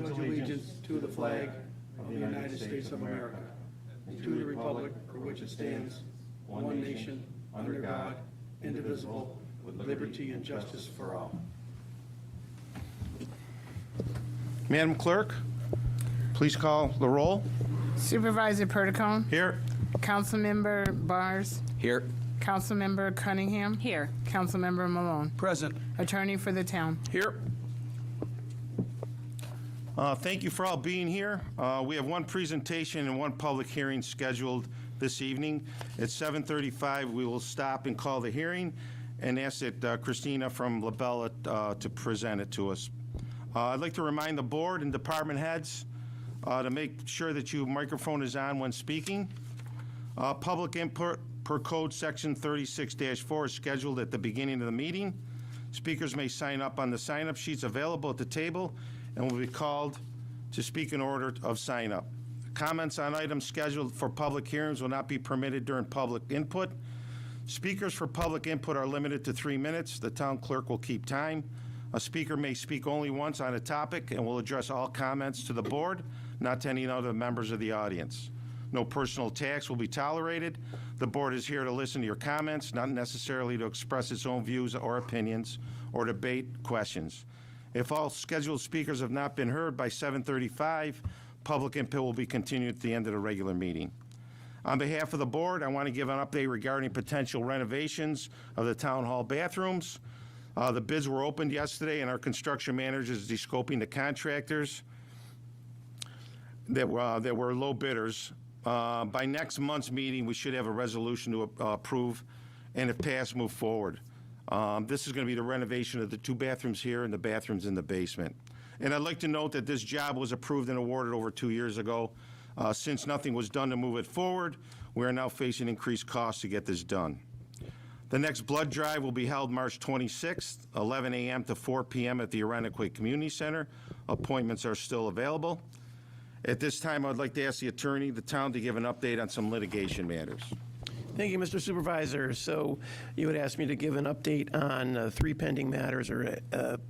pledge allegiance to the flag of the United States of America and to the republic for which it stands, one nation, under God, indivisible, with liberty and justice for all. Madam Clerk, please call the roll. Supervisor Perticone, Here. Councilmember Bars, Here. Councilmember Cunningham, Here. Councilmember Malone, Present. Attorney for the town. Here. Thank you for all being here. We have one presentation and one public hearing scheduled this evening. At 7:35, we will stop and call the hearing and ask that Christina from Labella to present it to us. I'd like to remind the board and department heads to make sure that your microphone is on when speaking. Public input per code section 36-4 is scheduled at the beginning of the meeting. Speakers may sign up on the sign-up sheets available at the table and will be called to speak in order of sign-up. Comments on items scheduled for public hearings will not be permitted during public input. Speakers for public input are limited to 3 minutes. The town clerk will keep time. A speaker may speak only once on a topic and will address all comments to the board, not to any other members of the audience. No personal attacks will be tolerated. The board is here to listen to your comments, not necessarily to express its own views or opinions or debate questions. If all scheduled speakers have not been heard by 7:35, public input will be continued at the end of the regular meeting. On behalf of the board, I want to give an update regarding potential renovations of the town hall bathrooms. The bids were opened yesterday, and our construction manager is descoping the contractors that were low bidders. By next month's meeting, we should have a resolution to approve, and if passed, move forward. This is going to be the renovation of the 2 bathrooms here and the bathrooms in the basement. And I'd like to note that this job was approved and awarded over 2 years ago. Since nothing was done to move it forward, we are now facing increased costs to get this done. The next blood drive will be held March 26th, 11 a.m. to 4 p.m. at the Arundequoit Community Center. Appointments are still available. At this time, I'd like to ask the attorney of the town to give an update on some litigation matters. Thank you, Mr. Supervisor. So you would ask me to give an update on 3 pending matters, or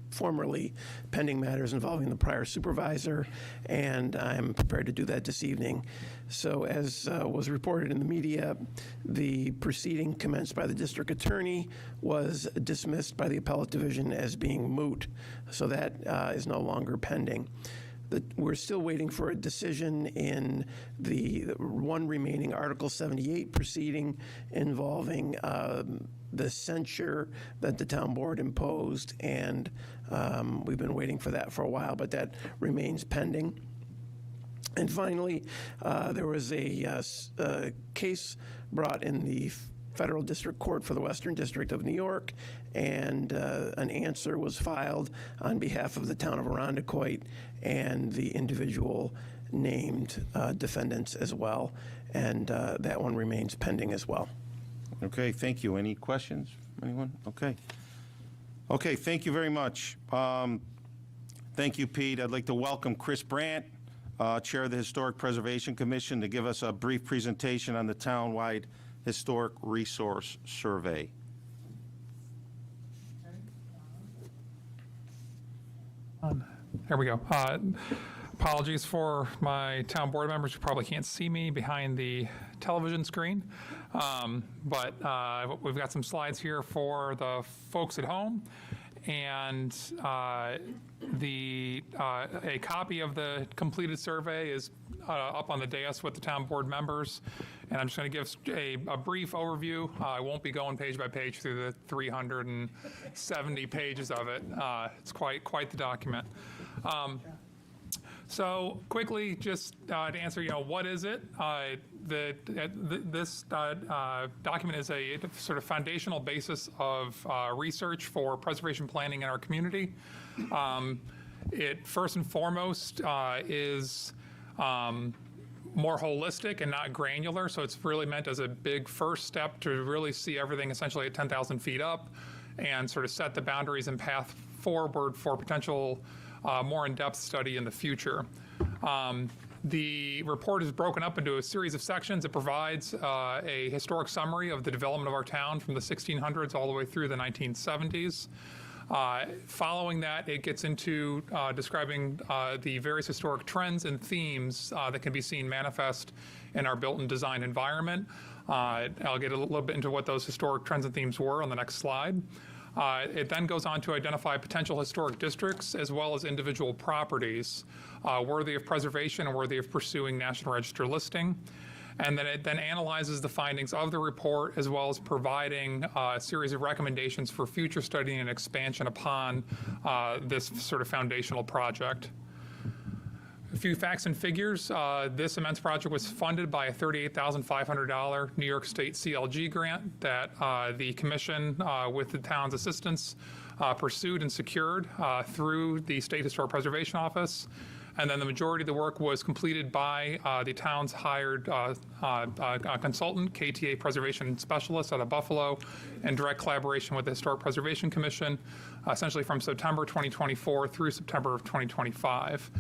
formerly pending matters involving the prior supervisor, and I'm prepared to do that this evening. So as was reported in the media, the proceeding commenced by the district attorney was dismissed by the appellate division as being moot. So that is no longer pending. We're still waiting for a decision in the one remaining Article 78 proceeding involving the censure that the town board imposed, and we've been waiting for that for a while, but that remains pending. And finally, there was a case brought in the Federal District Court for the Western District of New York, and an answer was filed on behalf of the town of Arundequoit and the individual named defendants as well, and that one remains pending as well. Okay, thank you. Any questions? Anyone? Okay. Okay, thank you very much. Thank you, Pete. I'd like to welcome Chris Brandt, Chair of the Historic Preservation Commission, to give us a brief presentation on the town-wide Historic Resource Survey. There we go. Apologies for my town board members who probably can't see me behind the television screen. But we've got some slides here for the folks at home. And a copy of the completed survey is up on the dais with the town board members. And I'm just going to give a brief overview. I won't be going page by page through the 370 pages of it. It's quite the document. So quickly, just to answer, what is it? This document is a sort of foundational basis of research for preservation planning in our community. It first and foremost is more holistic and not granular, so it's really meant as a big first step to really see everything essentially at 10,000 feet up and sort of set the boundaries and path forward for potential more in-depth study in the future. The report is broken up into a series of sections. It provides a historic summary of the development of our town from the 1600s all the way through the 1970s. Following that, it gets into describing the various historic trends and themes that can be seen manifest in our built and design environment. I'll get a little bit into what those historic trends and themes were on the next slide. It then goes on to identify potential historic districts as well as individual properties worthy of preservation and worthy of pursuing National Register listing. And then it then analyzes the findings of the report as well as providing a series of recommendations for future study and expansion upon this sort of foundational project. A few facts and figures. This immense project was funded by a $38,500 New York State CLG grant that the commission, with the town's assistance, pursued and secured through the State Historic Preservation Office. And then the majority of the work was completed by the town's hired consultant, KTA Preservation Specialist out of Buffalo, in direct collaboration with the Historic Preservation Commission, essentially from September 2024 through September of 2025.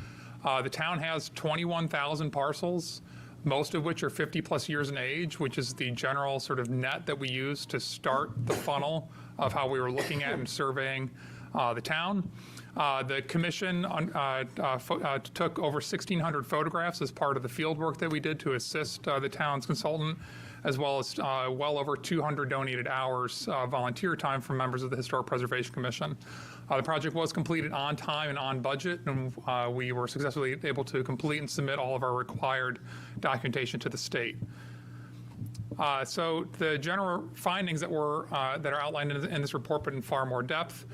The town has 21,000 parcels, most of which are 50-plus years in age, which is the general sort of net that we use to start the funnel of how we were looking at and surveying the town. The commission took over 1,600 photographs as part of the field work that we did to assist the town's consultant, as well as well over 200 donated hours volunteer time from members of the Historic Preservation Commission. The project was completed on time and on budget, and we were successfully able to complete and submit all of our required documentation to the state. So the general findings that are outlined in this report, but in far more depth.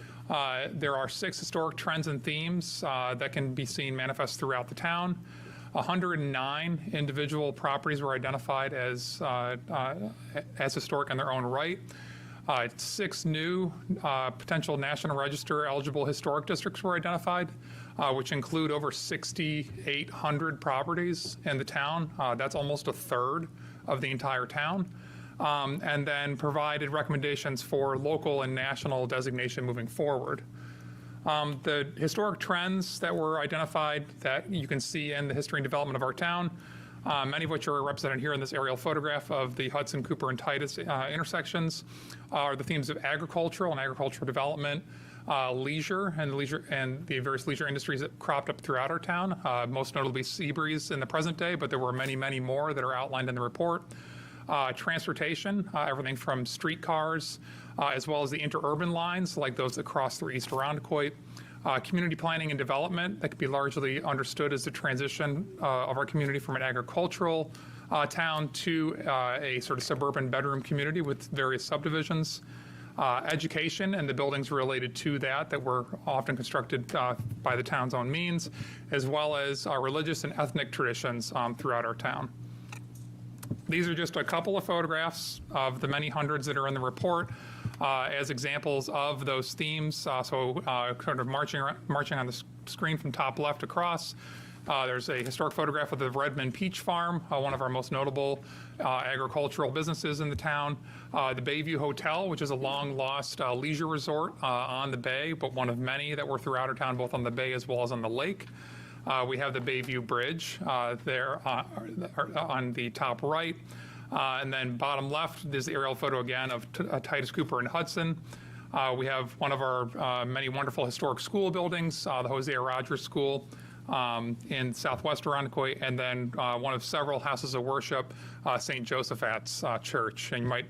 There are 6 historic trends and themes that can be seen manifest throughout the town. 109 individual properties were identified as historic in their own right. 6 new potential National Register eligible historic districts were identified, which include over 6,800 properties in the town. That's almost a third of the entire town. And then provided recommendations for local and national designation moving forward. The historic trends that were identified that you can see in the history and development of our town, many of which are represented here in this aerial photograph of the Hudson, Cooper, and Titus intersections, are the themes of agricultural and agricultural development, leisure and the various leisure industries that cropped up throughout our town, most notably Seabreeze in the present day, but there were many, many more that are outlined in the report. Transportation, everything from streetcars, as well as the interurban lines, like those that cross through East Irondequoit. Community planning and development, that could be largely understood as the transition of our community from an agricultural town to a sort of suburban bedroom community with various subdivisions. Education and the buildings related to that were often constructed by the town's own means, as well as religious and ethnic traditions throughout our town. These are just a couple of photographs of the many hundreds that are in the report as examples of those themes. So kind of marching on the screen from top left across. There's a historic photograph of the Redmond Peach Farm, one of our most notable agricultural businesses in the town. The Bayview Hotel, which is a long-lost leisure resort on the bay, but one of many that were throughout our town, both on the bay as well as on the lake. We have the Bayview Bridge there on the top right. And then bottom left is the aerial photo again of Titus, Cooper, and Hudson. We have one of our many wonderful historic school buildings, the Hosea Rogers School in southwest Irondequoit, and then one of several houses of worship, St. Josephat's Church. And you might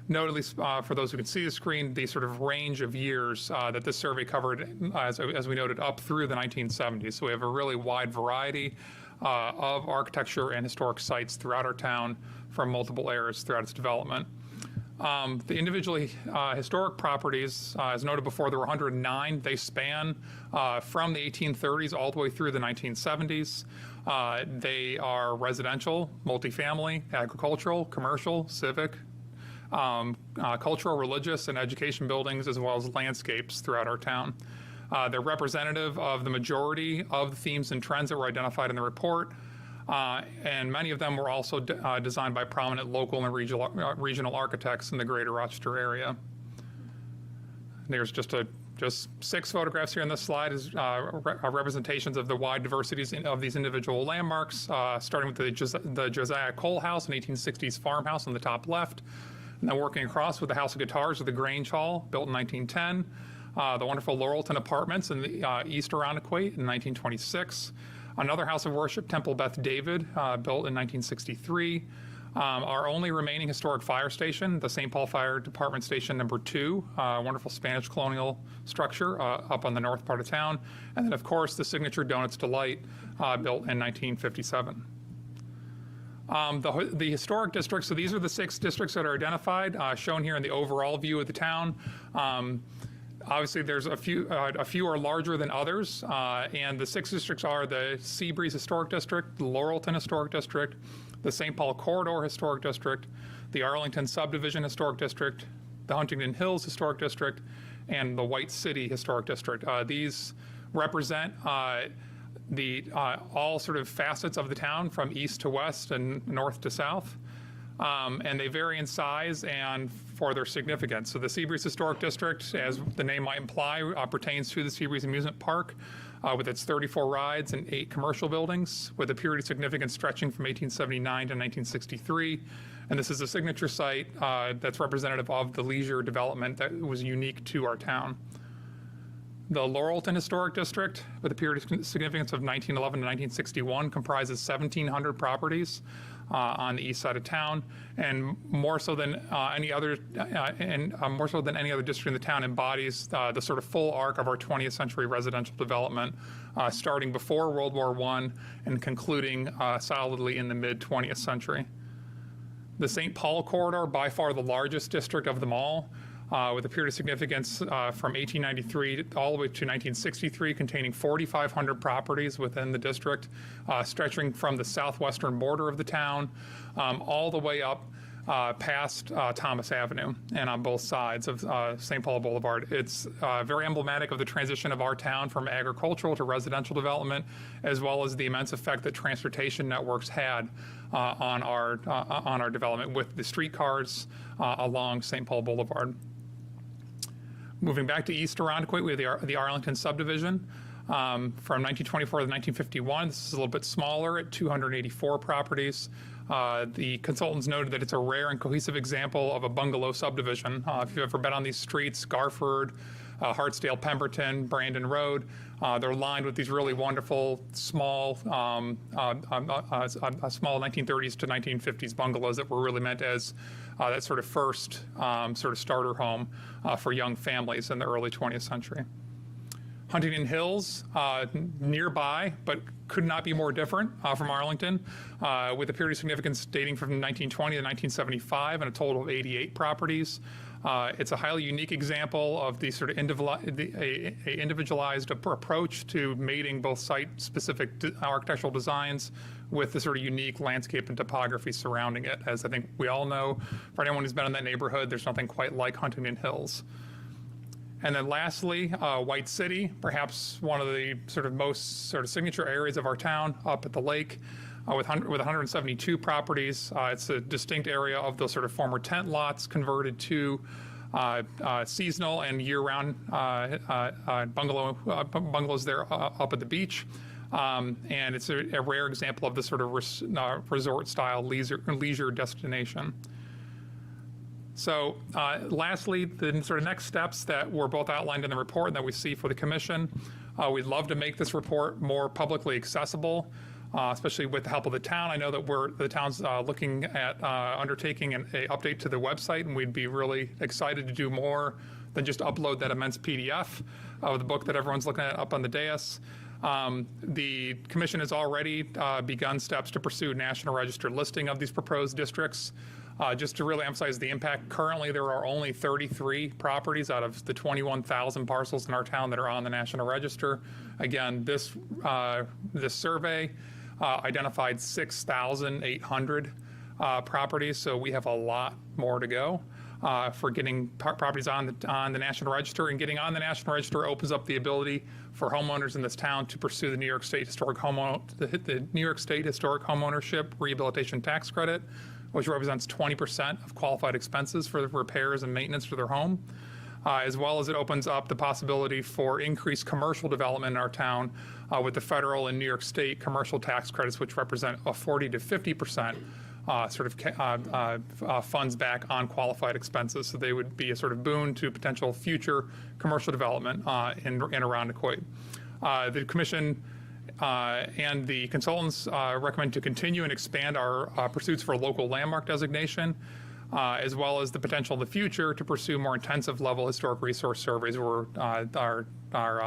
note, at least for those who can see the screen, the sort of range of years that this survey covered, as we noted, up through the 1970s. So we have a really wide variety of architecture and historic sites throughout our town from multiple eras throughout its development. The individually historic properties, as noted before, there were 109. They span from the 1830s all the way through the 1970s. They are residential, multifamily, agricultural, commercial, civic, cultural, religious, and education buildings, as well as landscapes throughout our town. They're representative of the majority of the themes and trends that were identified in the report, and many of them were also designed by prominent local and regional architects in the greater Rochester area. There's just 6 photographs here on this slide is representations of the wide diversities of these individual landmarks, starting with the Josiah Cole House, an 1860s farmhouse on the top left. And then working across with the House of Guitars or the Grange Hall, built in 1910. the wonderful Laurelton Apartments in the East Irondequoit in 1926. Another house of worship, Temple Beth David, built in 1963. Our only remaining historic fire station, the St. Paul Fire Department Station Number 2, wonderful Spanish colonial structure up on the north part of town. And then, of course, the signature Donuts Delight, built in 1957. The historic districts, so these are the 6 districts that are identified, shown here in the overall view of the town. Obviously, there's a few are larger than others, and the 6 districts are the Seabreeze Historic District, the Laurelton Historic District, the St. Paul Corridor Historic District, the Arlington Subdivision Historic District, the Huntington Hills Historic District, and the White City Historic District. These represent all sort of facets of the town from east to west and north to south. And they vary in size and for their significance. So the Seabreeze Historic District, as the name might imply, pertains to the Seabreeze Amusement Park with its 34 rides and 8 commercial buildings, with a period of significance stretching from 1879 to 1963. And this is a signature site that's representative of the leisure development that was unique to our town. The Laurelton Historic District, with a period of significance of 1911 to 1961, comprises 1,700 properties on the east side of town, and more so than any other district in the town, embodies the sort of full arc of our 20th century residential development, starting before World War I and concluding solidly in the mid 20th century. The St. Paul Corridor, by far the largest district of them all, with a period of significance from 1893 all the way to 1963, containing 4,500 properties within the district, stretching from the southwestern border of the town all the way up past Thomas Avenue and on both sides of St. Paul Boulevard. It's very emblematic of the transition of our town from agricultural to residential development, as well as the immense effect that transportation networks had on our development with the streetcars along St. Paul Boulevard. Moving back to East Irondequoit, we have the Arlington Subdivision. From 1924 to 1951, this is a little bit smaller at 284 properties. The consultants noted that it's a rare and cohesive example of a bungalow subdivision. If you've ever been on these streets, Garford, Hartsdale, Pemberton, Brandon Road, they're lined with these really wonderful small 1930s to 1950s bungalows that were really meant as that sort of first sort of starter home for young families in the early 20th century. Huntington Hills, nearby, but could not be more different from Arlington, with a period of significance dating from 1920 to 1975 and a total of 88 properties. It's a highly unique example of the sort of individualized approach to mating both site-specific architectural designs with the sort of unique landscape and topography surrounding it. As I think we all know, for anyone who's been in that neighborhood, there's nothing quite like Huntington Hills. And then lastly, White City, perhaps one of the sort of most sort of signature areas of our town, up at the lake, with 172 properties. It's a distinct area of those sort of former tent lots converted to seasonal and year-round bungalows there up at the beach. And it's a rare example of the sort of resort-style leisure destination. So lastly, the sort of next steps that were both outlined in the report and that we see for the commission, we'd love to make this report more publicly accessible, especially with the help of the town. I know that the town's looking at undertaking an update to the website, and we'd be really excited to do more than just upload that immense PDF of the book that everyone's looking at up on the dais. The commission has already begun steps to pursue National Register listing of these proposed districts. Just to really emphasize the impact, currently there are only 33 properties out of the 21,000 parcels in our town that are on the National Register. Again, this survey identified 6,800 properties, so we have a lot more to go for getting properties on the National Register. And getting on the National Register opens up the ability for homeowners in this town to pursue the New York State Historic Homeownership Rehabilitation Tax Credit, which represents 20% of qualified expenses for the repairs and maintenance to their home, as well as it opens up the possibility for increased commercial development in our town with the federal and New York State commercial tax credits, which represent a 40 to 50% funds back on qualified expenses. So they would be a sort of boon to potential future commercial development in and around Equate. The Commission and the consultants recommend to continue and expand our pursuits for local landmark designation, as well as the potential in the future to pursue more intensive level historic resource surveys where our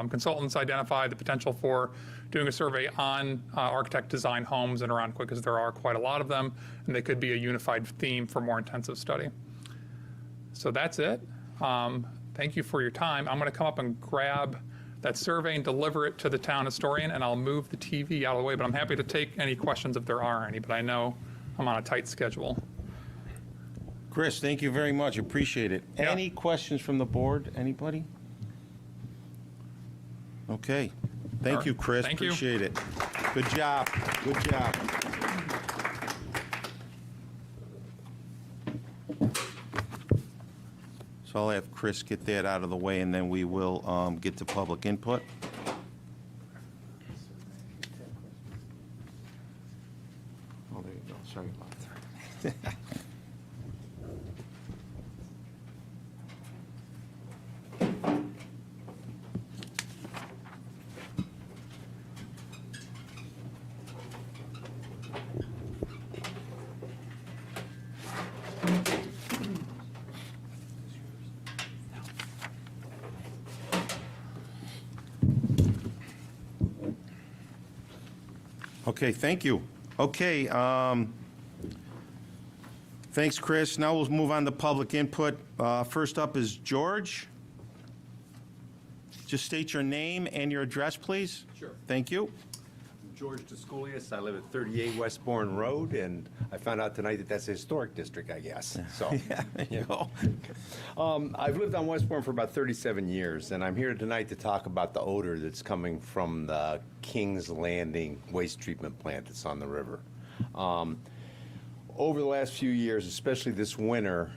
consultants identify the potential for doing a survey on architect design homes and around Equate, because there are quite a lot of them, and they could be a unified theme for more intensive study. So that's it. Thank you for your time. I'm going to come up and grab that survey and deliver it to the town historian, and I'll move the TV out of the way, but I'm happy to take any questions if there are any, but I know I'm on a tight schedule. Chris, thank you very much. Appreciate it. Yeah. Any questions from the board? Anybody? Okay. Thank you, Chris. Thank you. Appreciate it. Good job. Good job. So I'll have Chris get that out of the way, and then we will get to public input. Oh, there you go. Sorry about that. Okay, thank you. Okay, thanks, Chris. Now we'll move on to public input. First up is George. Just state your name and your address, please. Sure. Thank you. George Descoulias. I live at 38 Westbourne Road, and I found out tonight that that's a historic district, I guess. So, Yeah, there you go. I've lived on Westbourne for about 37 years, and I'm here tonight to talk about the odor that's coming from the Kings Landing waste treatment plant that's on the river. Over the last few years, especially this winter,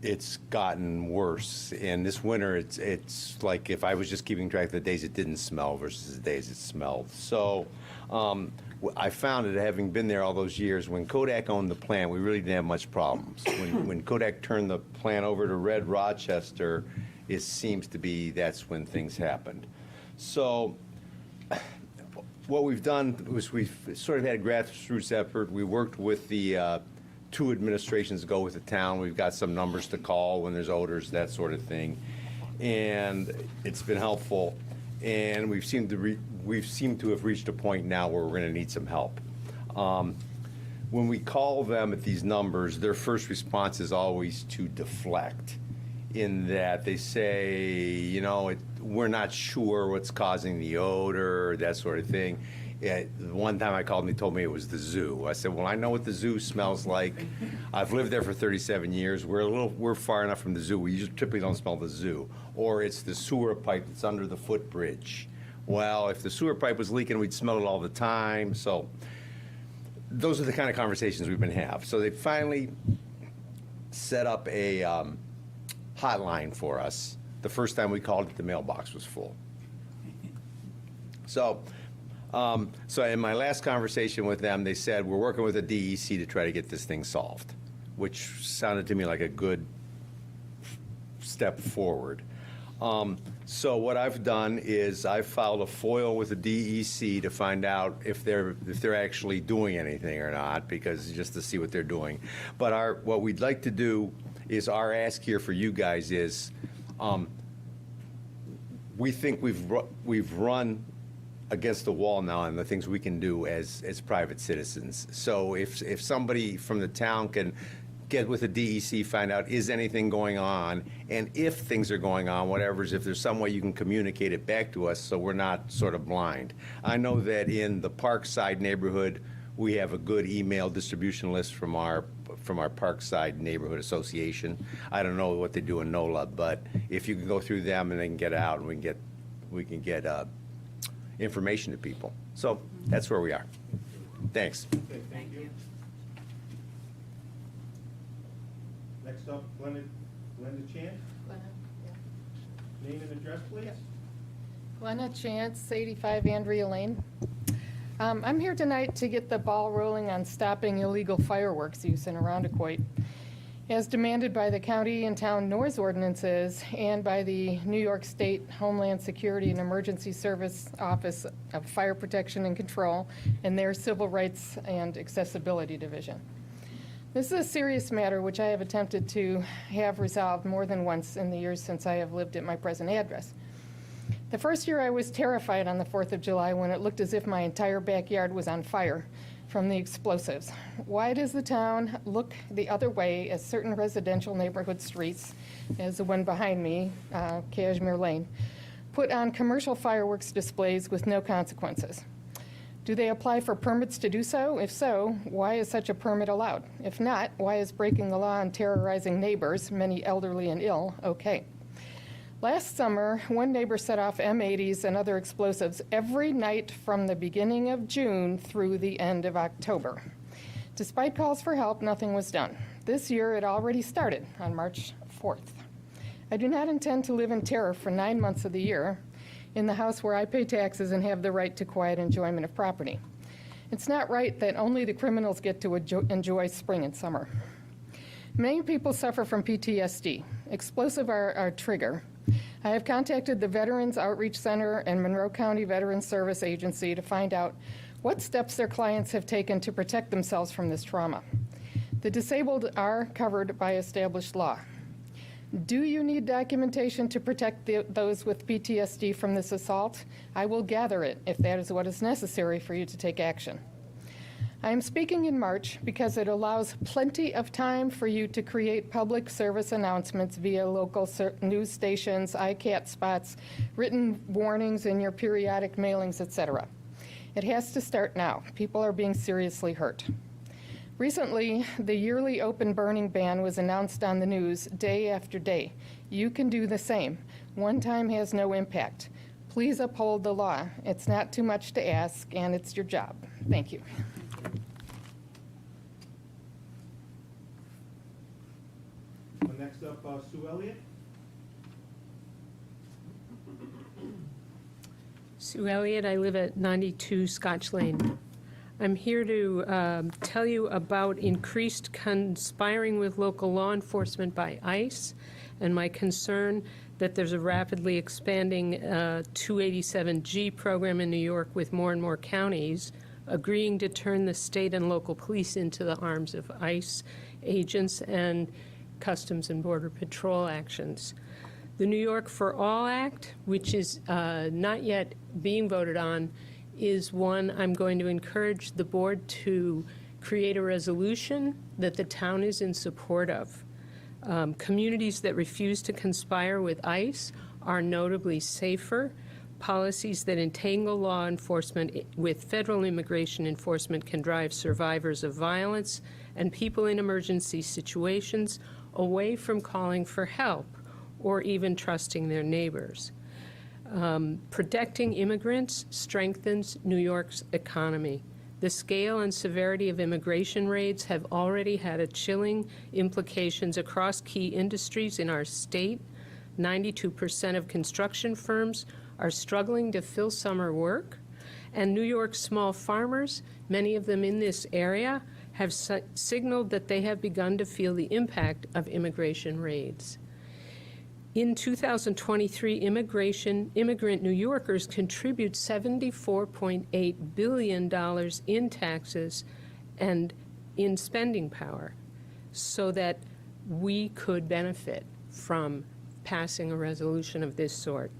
it's gotten worse. And this winter, it's like if I was just keeping track of the days it didn't smell versus the days it smelled. So I found that having been there all those years, when Kodak owned the plant, we really didn't have much problems. When Kodak turned the plant over to Red Rochester, it seems to be that's when things happened. So what we've done was we've sort of had a grassroots effort. We worked with the two administrations ago with the town. We've got some numbers to call when there's odors, that sort of thing. And it's been helpful. And we've seemed to have reached a point now where we're going to need some help. When we call them at these numbers, their first response is always to deflect, in that they say, you know, we're not sure what's causing the odor, that sort of thing. One time I called and they told me it was the zoo. I said, well, I know what the zoo smells like. I've lived there for 37 years. We're far enough from the zoo. We usually typically don't smell the zoo. Or it's the sewer pipe that's under the footbridge. Well, if the sewer pipe was leaking, we'd smell it all the time. So those are the kind of conversations we've been having. So they finally set up a hotline for us. The first time we called it, the mailbox was full. So in my last conversation with them, they said, we're working with the DEC to try to get this thing solved, which sounded to me like a good step forward. So what I've done is I've filed a FOIL with the DEC to find out if they're actually doing anything or not, because just to see what they're doing. But what we'd like to do is our ask here for you guys is, we think we've run against the wall now on the things we can do as private citizens. So if somebody from the town can get with the DEC, find out is anything going on, and if things are going on, if there's some way you can communicate it back to us so we're not sort of blind. I know that in the Parkside neighborhood, we have a good email distribution list from our Parkside Neighborhood Association. I don't know what they do in NOLA, but if you can go through them and they can get out and we can get information to people. So that's where we are. Thanks. Thank you. Next up, Glenda Chance. Name and address, please. Glenna Chance, 85 Andrea Lane. I'm here tonight to get the ball rolling on stopping illegal fireworks use in Arundecoit, as demanded by the county and town noise ordinances and by the New York State Homeland Security and Emergency Service Office of Fire Protection and Control and their Civil Rights and Accessibility Division. This is a serious matter which I have attempted to have resolved more than once in the years since I have lived at my present address. The first year I was terrified on the 4th of July when it looked as if my entire backyard was on fire from the explosives. Why does the town look the other way as certain residential neighborhood streets, as the one behind me, Cashmere Lane, put on commercial fireworks displays with no consequences? Do they apply for permits to do so? If so, why is such a permit allowed? If not, why is breaking the law and terrorizing neighbors, many elderly and ill, okay? Last summer, one neighbor set off M80s and other explosives every night from the beginning of June through the end of October. Despite calls for help, nothing was done. This year, it already started on March 4th. I do not intend to live in terror for 9 months of the year in the house where I pay taxes and have the right to quiet enjoyment of property. It's not right that only the criminals get to enjoy spring and summer. Many people suffer from PTSD. Explosive are a trigger. I have contacted the Veterans Outreach Center and Monroe County Veterans Service Agency to find out what steps their clients have taken to protect themselves from this trauma. The disabled are covered by established law. Do you need documentation to protect those with PTSD from this assault? I will gather it if that is what is necessary for you to take action. I am speaking in March because it allows plenty of time for you to create public service announcements via local news stations, ICAT spots, written warnings in your periodic mailings, etc. It has to start now. People are being seriously hurt. Recently, the yearly open burning ban was announced on the news day after day. You can do the same. One time has no impact. Please uphold the law. It's not too much to ask, and it's your job. Thank you. Next up, Sue Elliott. Sue Elliott, I live at 92 Scotch Lane. I'm here to tell you about increased conspiring with local law enforcement by ICE and my concern that there's a rapidly expanding 287G program in New York with more and more counties agreeing to turn the state and local police into the arms of ICE agents and Customs and Border Patrol actions. The New York for All Act, which is not yet being voted on, is one I'm going to encourage the board to create a resolution that the town is in support of. Communities that refuse to conspire with ICE are notably safer. Policies that entangle law enforcement with federal immigration enforcement can drive survivors of violence and people in emergency situations away from calling for help or even trusting their neighbors. Protecting immigrants strengthens New York's economy. The scale and severity of immigration raids have already had chilling implications across key industries in our state. 92% of construction firms are struggling to fill summer work, and New York's small farmers, many of them in this area, have signaled that they have begun to feel the impact of immigration raids. In 2023, immigrant New Yorkers contribute $74.8 billion in taxes and in spending power, so that we could benefit from passing a resolution of this sort.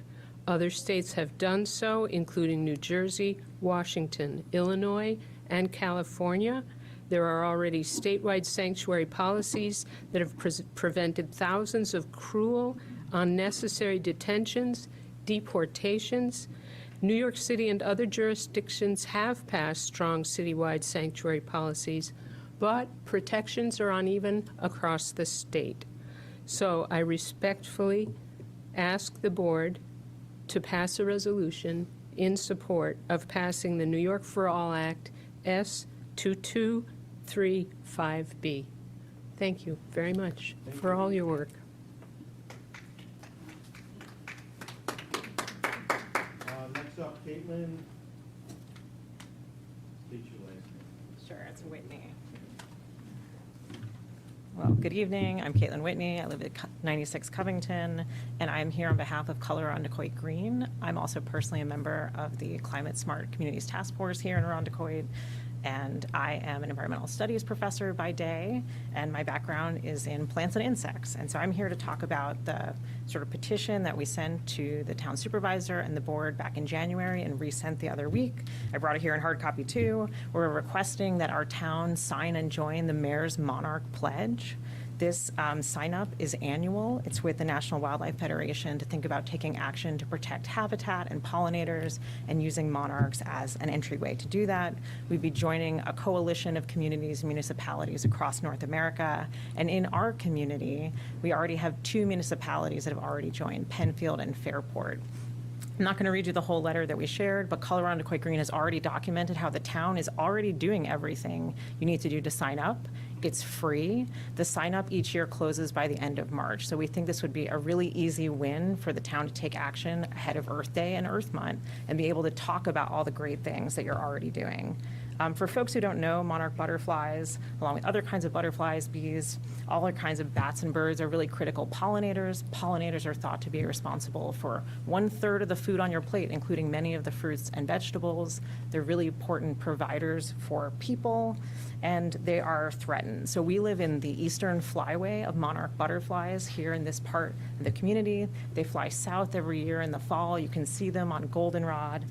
Other states have done so, including New Jersey, Washington, Illinois, and California. There are already statewide sanctuary policies that have prevented thousands of cruel, unnecessary detentions, deportations. New York City and other jurisdictions have passed strong citywide sanctuary policies, but protections are uneven across the state. So I respectfully ask the board to pass a resolution in support of passing the New York for All Act S2235B. Thank you very much for all your work. Next up, Caitlin Sure, it's Whitney. Well, good evening. I'm Caitlin Whitney. I live at 96 Covington, and I'm here on behalf of Color Irondequoit Green. I'm also personally a member of the Climate Smart Communities Task Force here in Irondequoit, and I am an environmental studies professor by day, and my background is in plants and insects. And so I'm here to talk about the sort of petition that we sent to the town supervisor and the board back in January and resent the other week. I brought it here in hard copy too. We're requesting that our town sign and join the Mayor's Monarch Pledge. This sign up is annual. It's with the National Wildlife Federation to think about taking action to protect habitat and pollinators and using monarchs as an entryway to do that. We'd be joining a coalition of communities and municipalities across North America. And in our community, we already have 2 municipalities that have already joined, Penfield and Fairport. I'm not going to read you the whole letter that we shared, but Color Irondequoit Green has already documented how the town is already doing everything you need to do to sign up. It's free. The sign up each year closes by the end of March. So we think this would be a really easy win for the town to take action ahead of Earth Day and Earth Month and be able to talk about all the great things that you're already doing. For folks who don't know, monarch butterflies, along with other kinds of butterflies, bees, all other kinds of bats and birds are really critical pollinators. Pollinators are thought to be responsible for 1/3 of the food on your plate, including many of the fruits and vegetables. They're really important providers for people, and they are threatened. So we live in the eastern flyway of monarch butterflies here in this part of the community. They fly south every year in the fall. You can see them on goldenrod,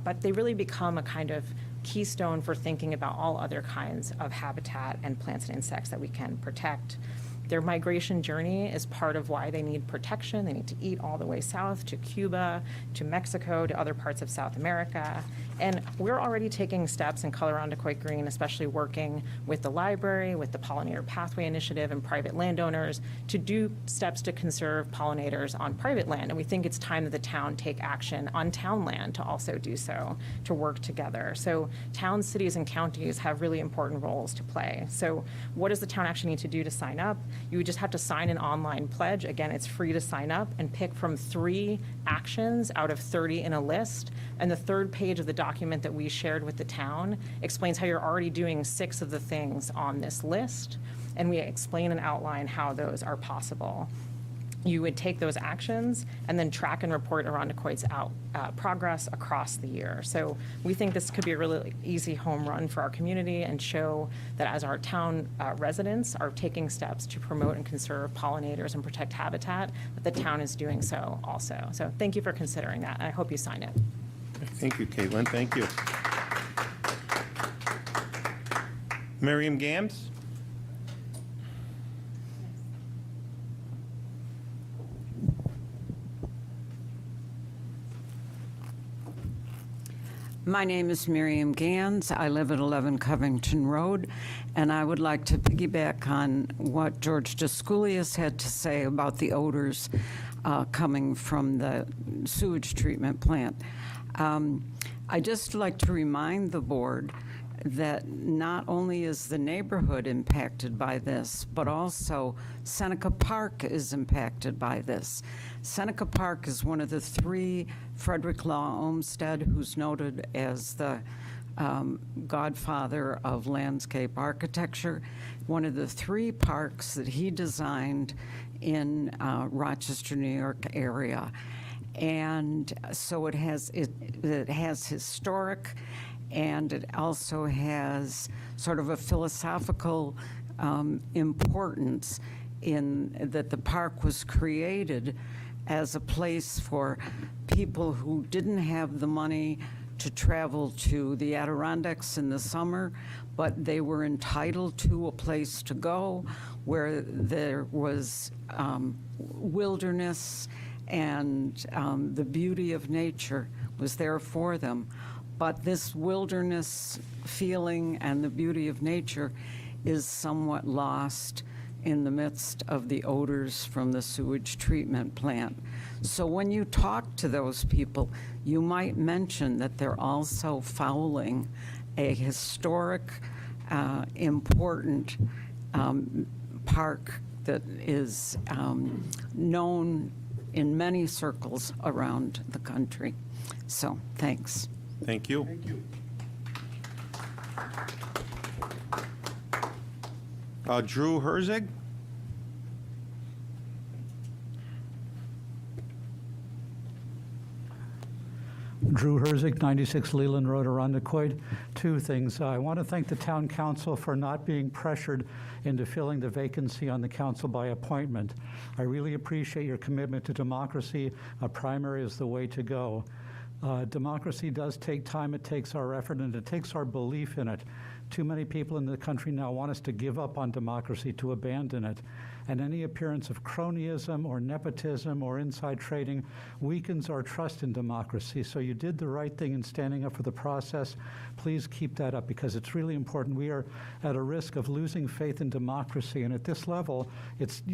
but they really become a kind of keystone for thinking about all other kinds of habitat and plants and insects that we can protect. Their migration journey is part of why they need protection. They need to eat all the way south to Cuba, to Mexico, to other parts of South America. And we're already taking steps in Color Irondequoit Green, especially working with the library, with the Pollinator Pathway Initiative and private landowners to do steps to conserve pollinators on private land. And we think it's time that the town take action on town land to also do so, to work together. So towns, cities, and counties have really important roles to play. So what does the town actually need to do to sign up? You would just have to sign an online pledge. Again, it's free to sign up and pick from 3 actions out of 30 in a list. And the 3rd page of the document that we shared with the town explains how you're already doing 6 of the things on this list. And we explain and outline how those are possible. You would take those actions and then track and report Irondequoit's progress across the year. So we think this could be a really easy home run for our community and show that as our town residents are taking steps to promote and conserve pollinators and protect habitat, that the town is doing so also. So thank you for considering that, and I hope you sign it. Thank you, Caitlin. Thank you. Miriam Gams? My name is Miriam Gans. I live at 11 Covington Road, and I would like to piggyback on what George Descoulias had to say about the odors coming from the sewage treatment plant. I'd just like to remind the board that not only is the neighborhood impacted by this, but also Seneca Park is impacted by this. Seneca Park is one of the 3, Frederick Law Olmsted, who's noted as the godfather of landscape architecture, one of the 3 parks that he designed in Rochester, New York area. And so it has historic, and it also has sort of a philosophical importance in that the park was created as a place for people who didn't have the money to travel to the Adirondacks in the summer, but they were entitled to a place to go where there was wilderness and the beauty of nature was there for them. But this wilderness feeling and the beauty of nature is somewhat lost in the midst of the odors from the sewage treatment plant. So when you talk to those people, you might mention that they're also fouling a historic, important park that is known in many circles around the country. So, thanks. Thank you. Drew Herzig? Drew Herzig, 96 Leland Road, Arundecoit. Two things. I want to thank the town council for not being pressured into filling the vacancy on the council by appointment. I really appreciate your commitment to democracy. A primary is the way to go. Democracy does take time, it takes our effort, and it takes our belief in it. Too many people in the country now want us to give up on democracy, to abandon it. And any appearance of cronyism or nepotism or inside trading weakens our trust in democracy. So you did the right thing in standing up for the process. Please keep that up because it's really important. We are at a risk of losing faith in democracy. And at this level, it's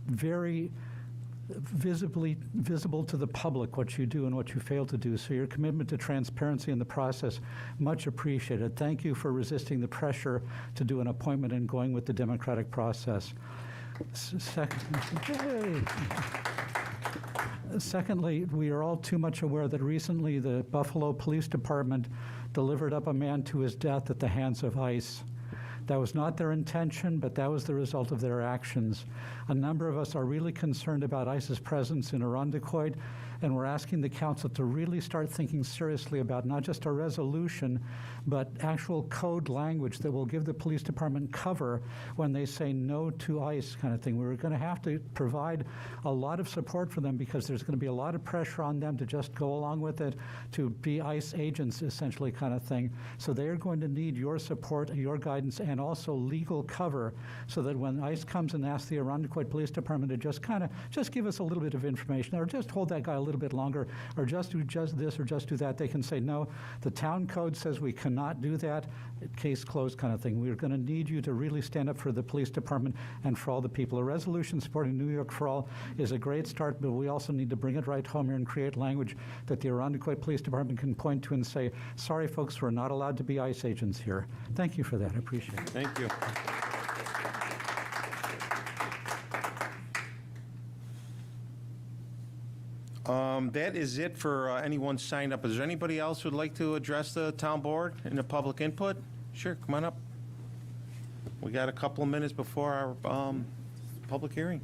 very visible to the public what you do and what you fail to do. So your commitment to transparency in the process, much appreciated. Thank you for resisting the pressure to do an appointment and going with the democratic process. Secondly, we are all too much aware that recently the Buffalo Police Department delivered up a man to his death at the hands of ICE. That was not their intention, but that was the result of their actions. A number of us are really concerned about ICE's presence in Arundecoit, and we're asking the council to really start thinking seriously about not just a resolution, but actual code language that will give the police department cover when they say no to ICE kind of thing. We're going to have to provide a lot of support for them because there's going to be a lot of pressure on them to just go along with it, to be ICE agents essentially kind of thing. So they are going to need your support, your guidance, and also legal cover so that when ICE comes and asks the Arundecoit Police Department to just give us a little bit of information or just hold that guy a little bit longer or just do just this or just do that, they can say, no, the town code says we cannot do that, case closed kind of thing. We're going to need you to really stand up for the police department and for all the people. A resolution supporting New York for All is a great start, but we also need to bring it right home here and create language that the Arundecoit Police Department can point to and say, sorry, folks, we're not allowed to be ICE agents here. Thank you for that. I appreciate it. Thank you. That is it for anyone signed up. Is there anybody else who would like to address the town board in the public input? Sure, come on up. We got a couple of minutes before our public hearing.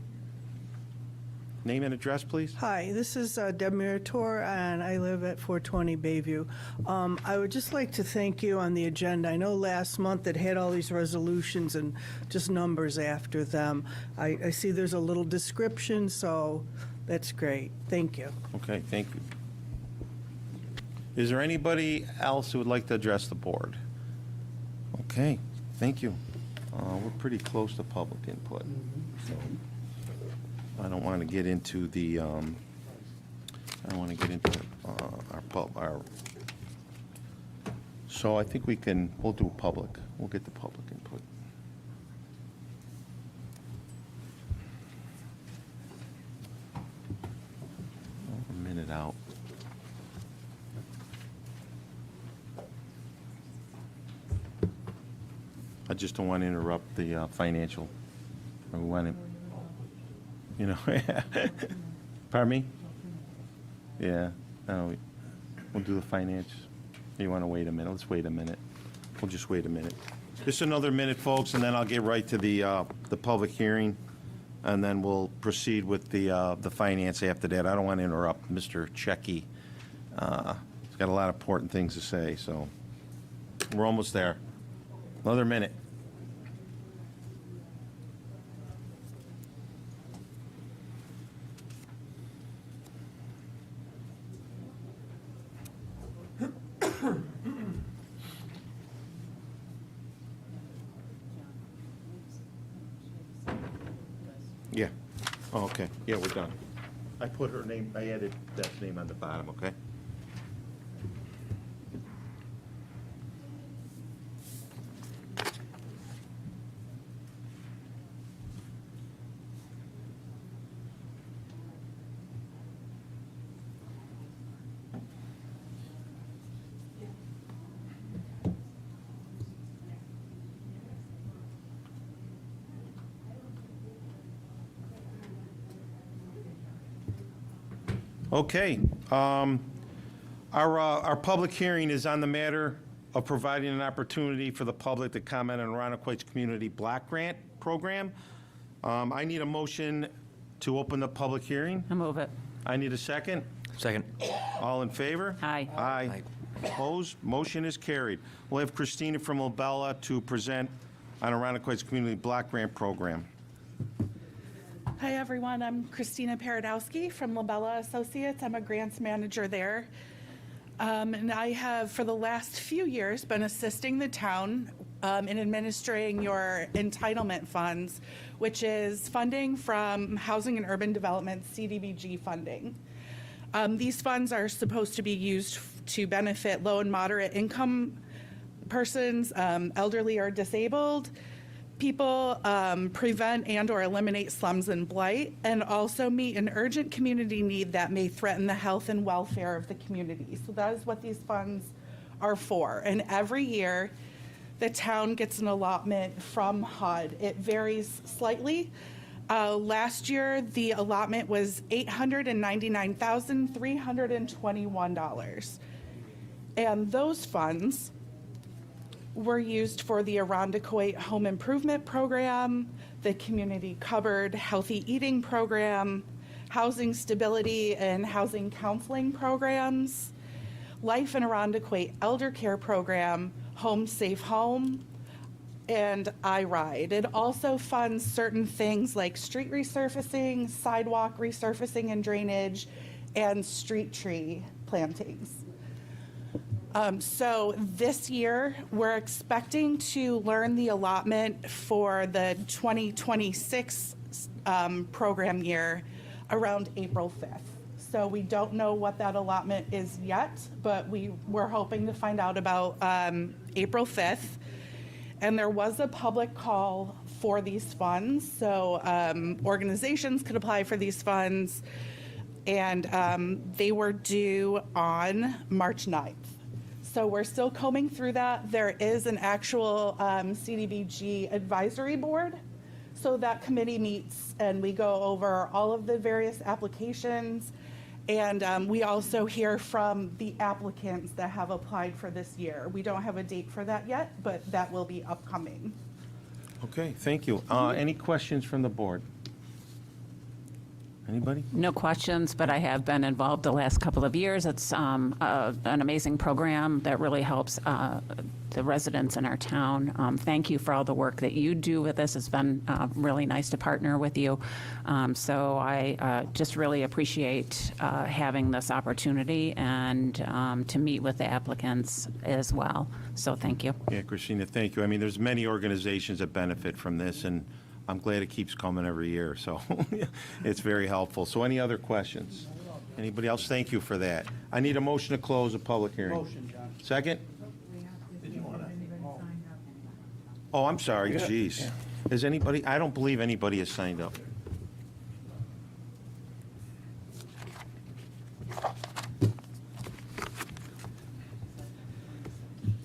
Name and address, please. Hi, this is Deb Murator, and I live at 420 Bayview. I would just like to thank you on the agenda. I know last month it had all these resolutions and just numbers after them. I see there's a little description, so that's great. Thank you. Okay, thank you. Is there anybody else who would like to address the board? Okay, thank you. We're pretty close to public input. So I don't want to get into the, our, so I think we'll do public. We'll get the public input. A minute out. I just don't want to interrupt the financial. We want to, you know, pardon me? Yeah, no, we'll do the finance. You want to wait a minute? Let's wait a minute. We'll just wait a minute. Just another minute, folks, and then I'll get right to the public hearing, and then we'll proceed with the finance after that. I don't want to interrupt Mr. Checky. He's got a lot of important things to say, so we're almost there. Another minute. Yeah. Oh, okay. Yeah, we're done. I put her name, I added that name on the bottom, okay? Okay. Our public hearing is on the matter of providing an opportunity for the public to comment on Arundecoit's Community Block Grant program. I need a motion to open the public hearing. I move it. I need a second. Second. All in favor? Aye. Aye. Opposed? Motion is carried. We'll have Christina from Lobella to present on Arundecoid's Community Block Grant Program. Hi, everyone. I'm Christina Paradowski from Labella Associates. I'm a grants manager there. And I have, for the last few years, been assisting the town in administering your entitlement funds, which is funding from Housing and Urban Development, CDBG funding. These funds are supposed to be used to benefit low and moderate income persons, elderly or disabled people, prevent and or eliminate slums and blight, and also meet an urgent community need that may threaten the health and welfare of the community. So that is what these funds are for. And every year, the town gets an allotment from HUD. It varies slightly. Last year, the allotment was $899,321. And those funds were used for the Arundecoid Home Improvement Program, the Community Cupboard Healthy Eating Program, Housing Stability and Housing Counseling Programs, Life in Arundecoid Elder Care Program, Home Safe Home, and iRide. It also funds certain things like street resurfacing, sidewalk resurfacing and drainage, and street tree plantings. So this year, we're expecting to learn the allotment for the 2026 program year around April 5th. So we don't know what that allotment is yet, but we're hoping to find out about April 5th. And there was a public call for these funds, so organizations could apply for these funds, and they were due on March 9th. So we're still combing through that. There is an actual CDBG advisory board. So that committee meets and we go over all of the various applications. And we also hear from the applicants that have applied for this year. We don't have a date for that yet, but that will be upcoming. Okay, thank you. Any questions from the board? Anybody? No questions, but I have been involved the last couple of years. It's an amazing program that really helps the residents in our town. Thank you for all the work that you do with this. It's been really nice to partner with you. So I just really appreciate having this opportunity and to meet with the applicants as well. So thank you. Yeah, Christina, thank you. I mean, there's many organizations that benefit from this, and I'm glad it keeps coming every year, so it's very helpful. So any other questions? Anybody else? Thank you for that. I need a motion to close the public hearing. Motion, John. Second? Did you want to? Oh, I'm sorry, Yeah, jeez. yeah. Is anybody, I don't believe anybody has signed up.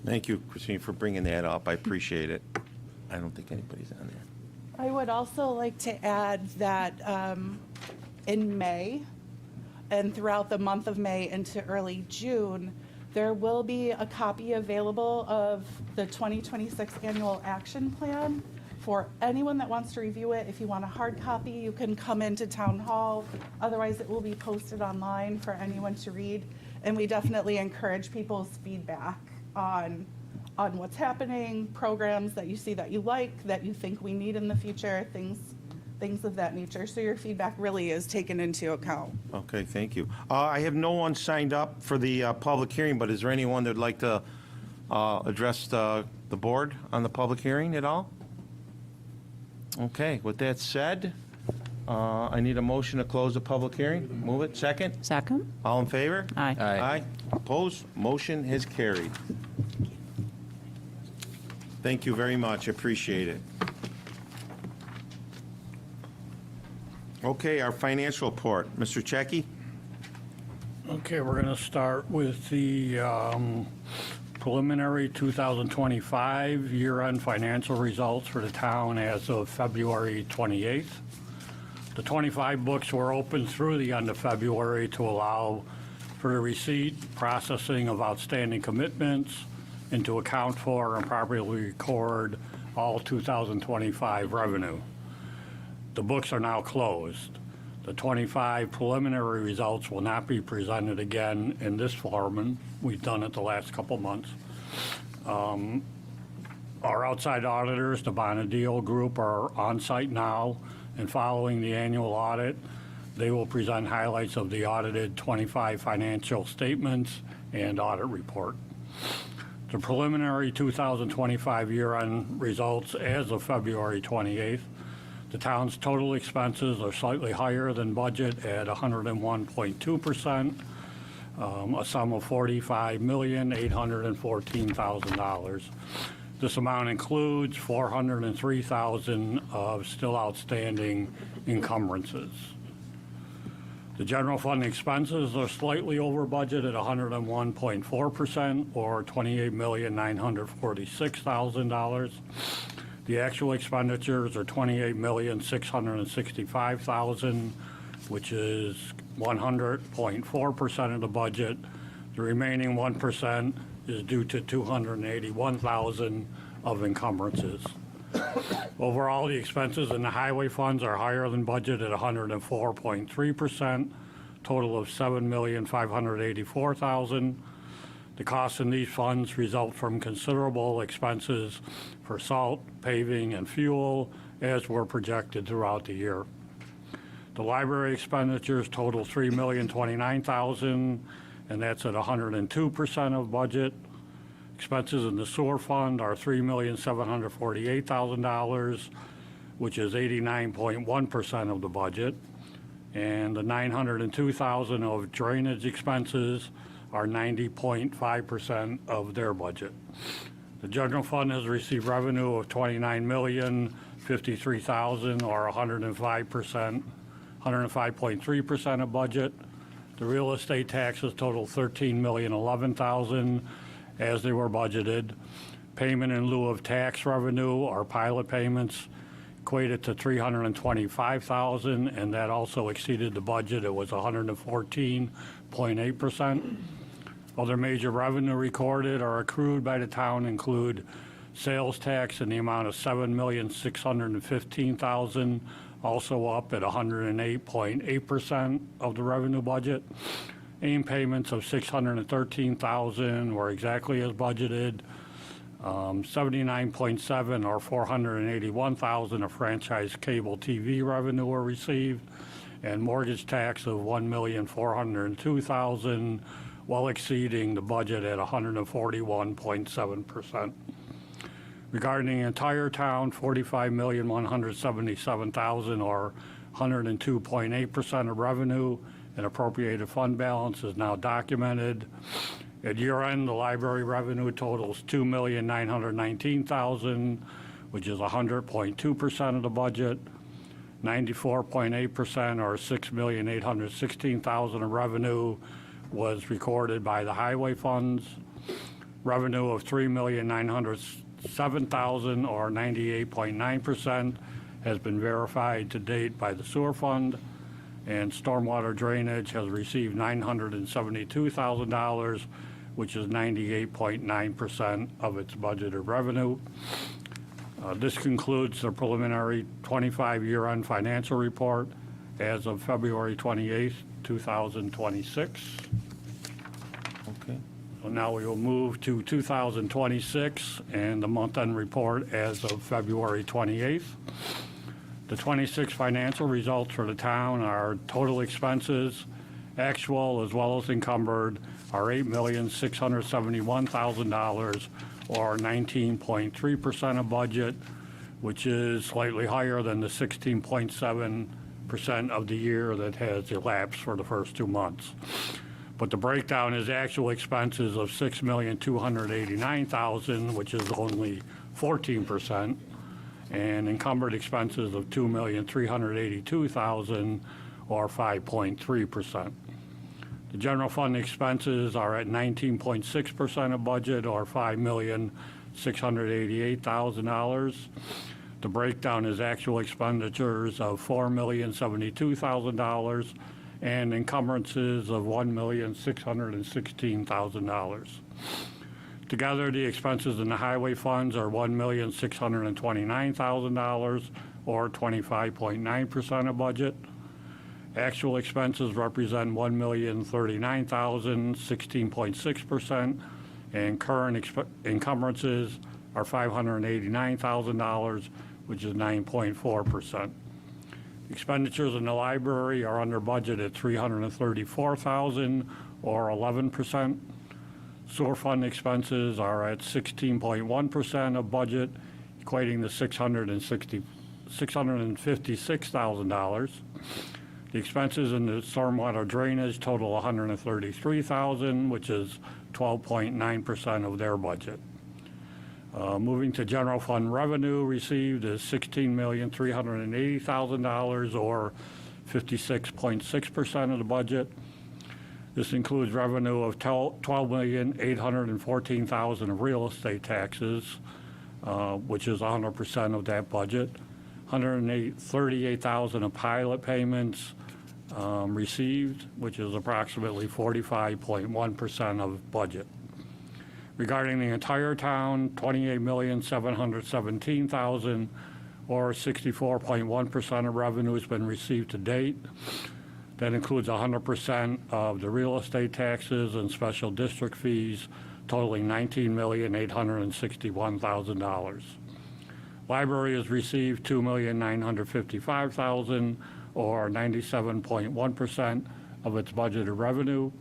Thank you, Christine, for bringing that up. I appreciate it. I don't think anybody's on there. I would also like to add that in May and throughout the month of May into early June, there will be a copy available of the 2026 Annual Action Plan for anyone that wants to review it. If you want a hard copy, you can come into Town Hall. Otherwise, it will be posted online for anyone to read. And we definitely encourage people's feedback on what's happening, programs that you see that you like, that you think we need in the future, things of that nature. So your feedback really is taken into account. Okay, thank you. I have no one signed up for the public hearing, but is there anyone that'd like to address the board on the public hearing at all? Okay, with that said, I need a motion to close the public hearing. Move it. Second? Second? All in favor? Aye. Aye. Opposed? Motion is carried. Thank you very much. Appreciate it. Okay, our financial report. Mr. Checky? Okay, we're going to start with the preliminary 2025 year-end financial results for the town as of February 28th. The 25 books were open through the end of February to allow for the receipt, processing of outstanding commitments, and to account for and properly record all 2025 revenue. The books are now closed. The 25 preliminary results will not be presented again in this forum. We've done it the last couple months. Our outside auditors, the Bonadil Group, are on site now, and following the annual audit, they will present highlights of the audited 25 financial statements and audit report. The preliminary 2025 year-end results as of February 28th, the town's total expenses are slightly higher than budget at 101.2%, a sum of $45,814,000. This amount includes $403,000 of still outstanding encumbrances. The general fund expenses are slightly over budget at 101.4%, or $28,946,000. The actual expenditures are $28,665,000, which is 100.4% of the budget. The remaining 1% is due to $281,000 of encumbrances. Overall, the expenses in the highway funds are higher than budget at 104.3%, total of $7,584,000. The costs in these funds result from considerable expenses for salt, paving, and fuel, as were projected throughout the year. The library expenditures total $3,029,000, and that's at 102% of budget. Expenses in the sewer fund are $3,748,000, which is 89.1% of the budget. And the $902,000 of drainage expenses are 90.5% of their budget. The general fund has received revenue of $29,053,000, or 105.3% of budget. The real estate taxes total $13,011,000, as they were budgeted. Payment in lieu of tax revenue, or pilot payments, equated to $325,000, and that also exceeded the budget. It was 114.8%. Other major revenue recorded or accrued by the town include sales tax in the amount of $7,615,000, also up at 108.8% of the revenue budget. AIM payments of $613,000 were exactly as budgeted. 79.7 or $481,000 of franchise cable TV revenue were received, and mortgage tax of $1,402,000, well exceeding the budget at 141.7%. Regarding the entire town, $45,177,000 or 102.8% of revenue and appropriated fund balance is now documented. At year end, the library revenue totals $2,919,000, which is 100.2% of the budget. 94.8% or $6,816,000 of revenue was recorded by the highway funds. Revenue of $3,907,000 or 98.9% has been verified to date by the sewer fund, and stormwater drainage has received $972,000, which is 98.9% of its budgeted revenue. This concludes the preliminary 25 year-end financial report as of February 28th, 2026. Okay. So now we will move to 2026 and the month-end report as of February 28th. The 26 financial results for the town are total expenses, actual as well as encumbered, are $8,671,000 or 19.3% of budget, which is slightly higher than the 16.7% of the year that has elapsed for the first 2 months. But the breakdown is actual expenses of $6,289,000, which is only 14%, and encumbered expenses of $2,382,000 or 5.3%. The general fund expenses are at 19.6% of budget, or $5,688,000. The breakdown is actual expenditures of $4,072,000 and encumbrances of $1,616,000. Together, the expenses in the highway funds are $1,629,000, or 25.9% of budget. Actual expenses represent $1,039,000, 16.6%, and current encumbrances are $589,000, which is 9.4%. Expenditures in the library are under budget at $334,000, or 11%. Sewer fund expenses are at 16.1% of budget, equating to $656,000. The expenses in the stormwater drainage total $133,000, which is 12.9% of their budget. Moving to general fund revenue received is $16,380,000, or 56.6% of the budget. This includes revenue of $12,814,000 of real estate taxes, which is 100% of that budget. $138,000 of pilot payments received, which is approximately 45.1% of budget. Regarding the entire town, $28,717,000, or 64.1% of revenue has been received to date. That includes 100% of the real estate taxes and special district fees, totaling $19,861,000. Library has received $2,955,000, or 97.1% of its budgeted revenue.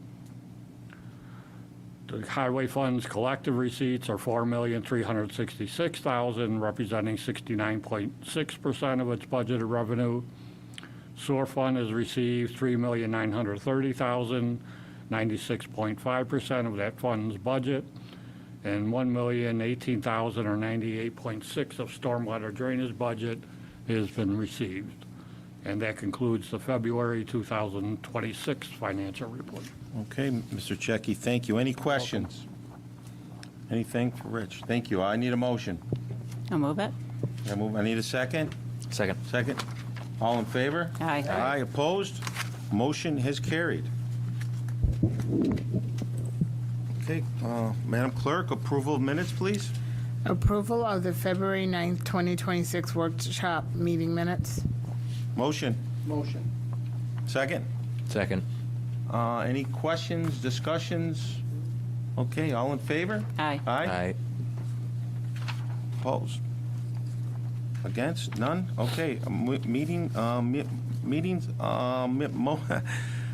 The highway fund's collective receipts are $4,366,000, representing 69.6% of its budgeted revenue. Sewer fund has received $3,930,000, 96.5% of that fund's budget, and $1,018,000, or 98.6% of stormwater drainage budget has been received. And that concludes the February 2026 financial report. Okay, Mr. Checky, thank you. Any questions? Anything for Rich? Thank you. I need a motion. I'll move it. I need a second. Second. Second. All in favor? Aye. Aye, opposed? Motion has carried. Okay, Madam Clerk, approval of minutes, please? Approval of the February 9th, 2026 workshop meeting minutes. Motion. Motion. Second. Second. Any questions, discussions? Okay, all in favor? Aye. Aye. Opposed? Against? None? Okay, meetings,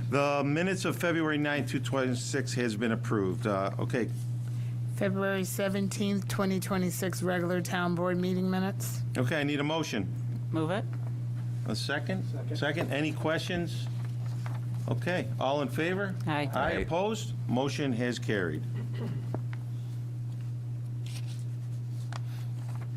the minutes of February 9th, 2026 has been approved. Okay, February 17th, 2026 regular town board meeting minutes. okay, I need a motion. Move it. A second? Second. Any questions? Okay, all in favor? Aye. Aye, opposed? Motion has carried.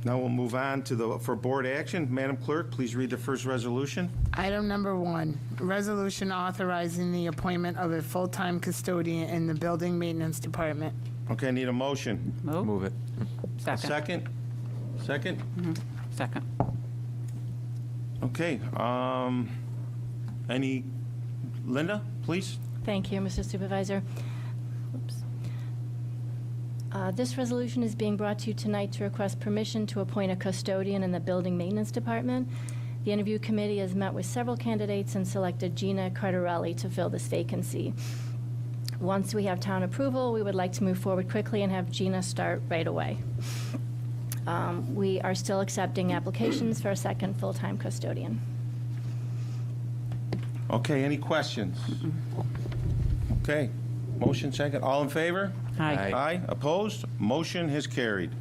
Now we'll move on to for board action. Madam Clerk, please read the first resolution. Item number 1, resolution authorizing the appointment of a full-time custodian in the building maintenance department. Okay, I need a motion. Move it. Second. Second? Second? Second. Okay, Linda, please? Thank you, Mr. Supervisor. Oops. This resolution is being brought to you tonight to request permission to appoint a custodian in the Building Maintenance Department. The interview committee has met with several candidates and selected Gina Cardarelli to fill this vacancy. Once we have town approval, we would like to move forward quickly and have Gina start right away. We are still accepting applications for a second full-time custodian. Okay, any questions? Okay, motion second. All in favor? Aye. Aye, opposed? Motion has carried.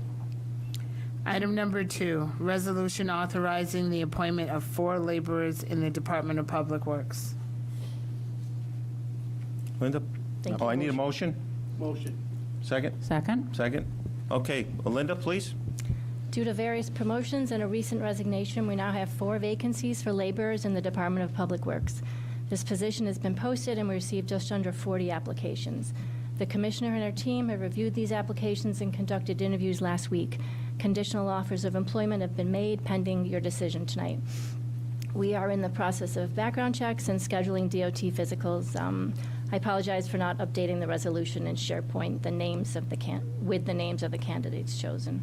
Item number 2, resolution authorizing the appointment of 4 laborers in the Department of Public Works. Linda? Thank Oh, you. I need a motion? Motion. Second? Second. Second? Okay, Linda, please? Due to various promotions and a recent resignation, we now have 4 vacancies for laborers in the Department of Public Works. This position has been posted and we received just under 40 applications. The commissioner and her team have reviewed these applications and conducted interviews last week. Conditional offers of employment have been made pending your decision tonight. We are in the process of background checks and scheduling DOT physicals. I apologize for not updating the resolution in SharePoint, with the names of the candidates chosen.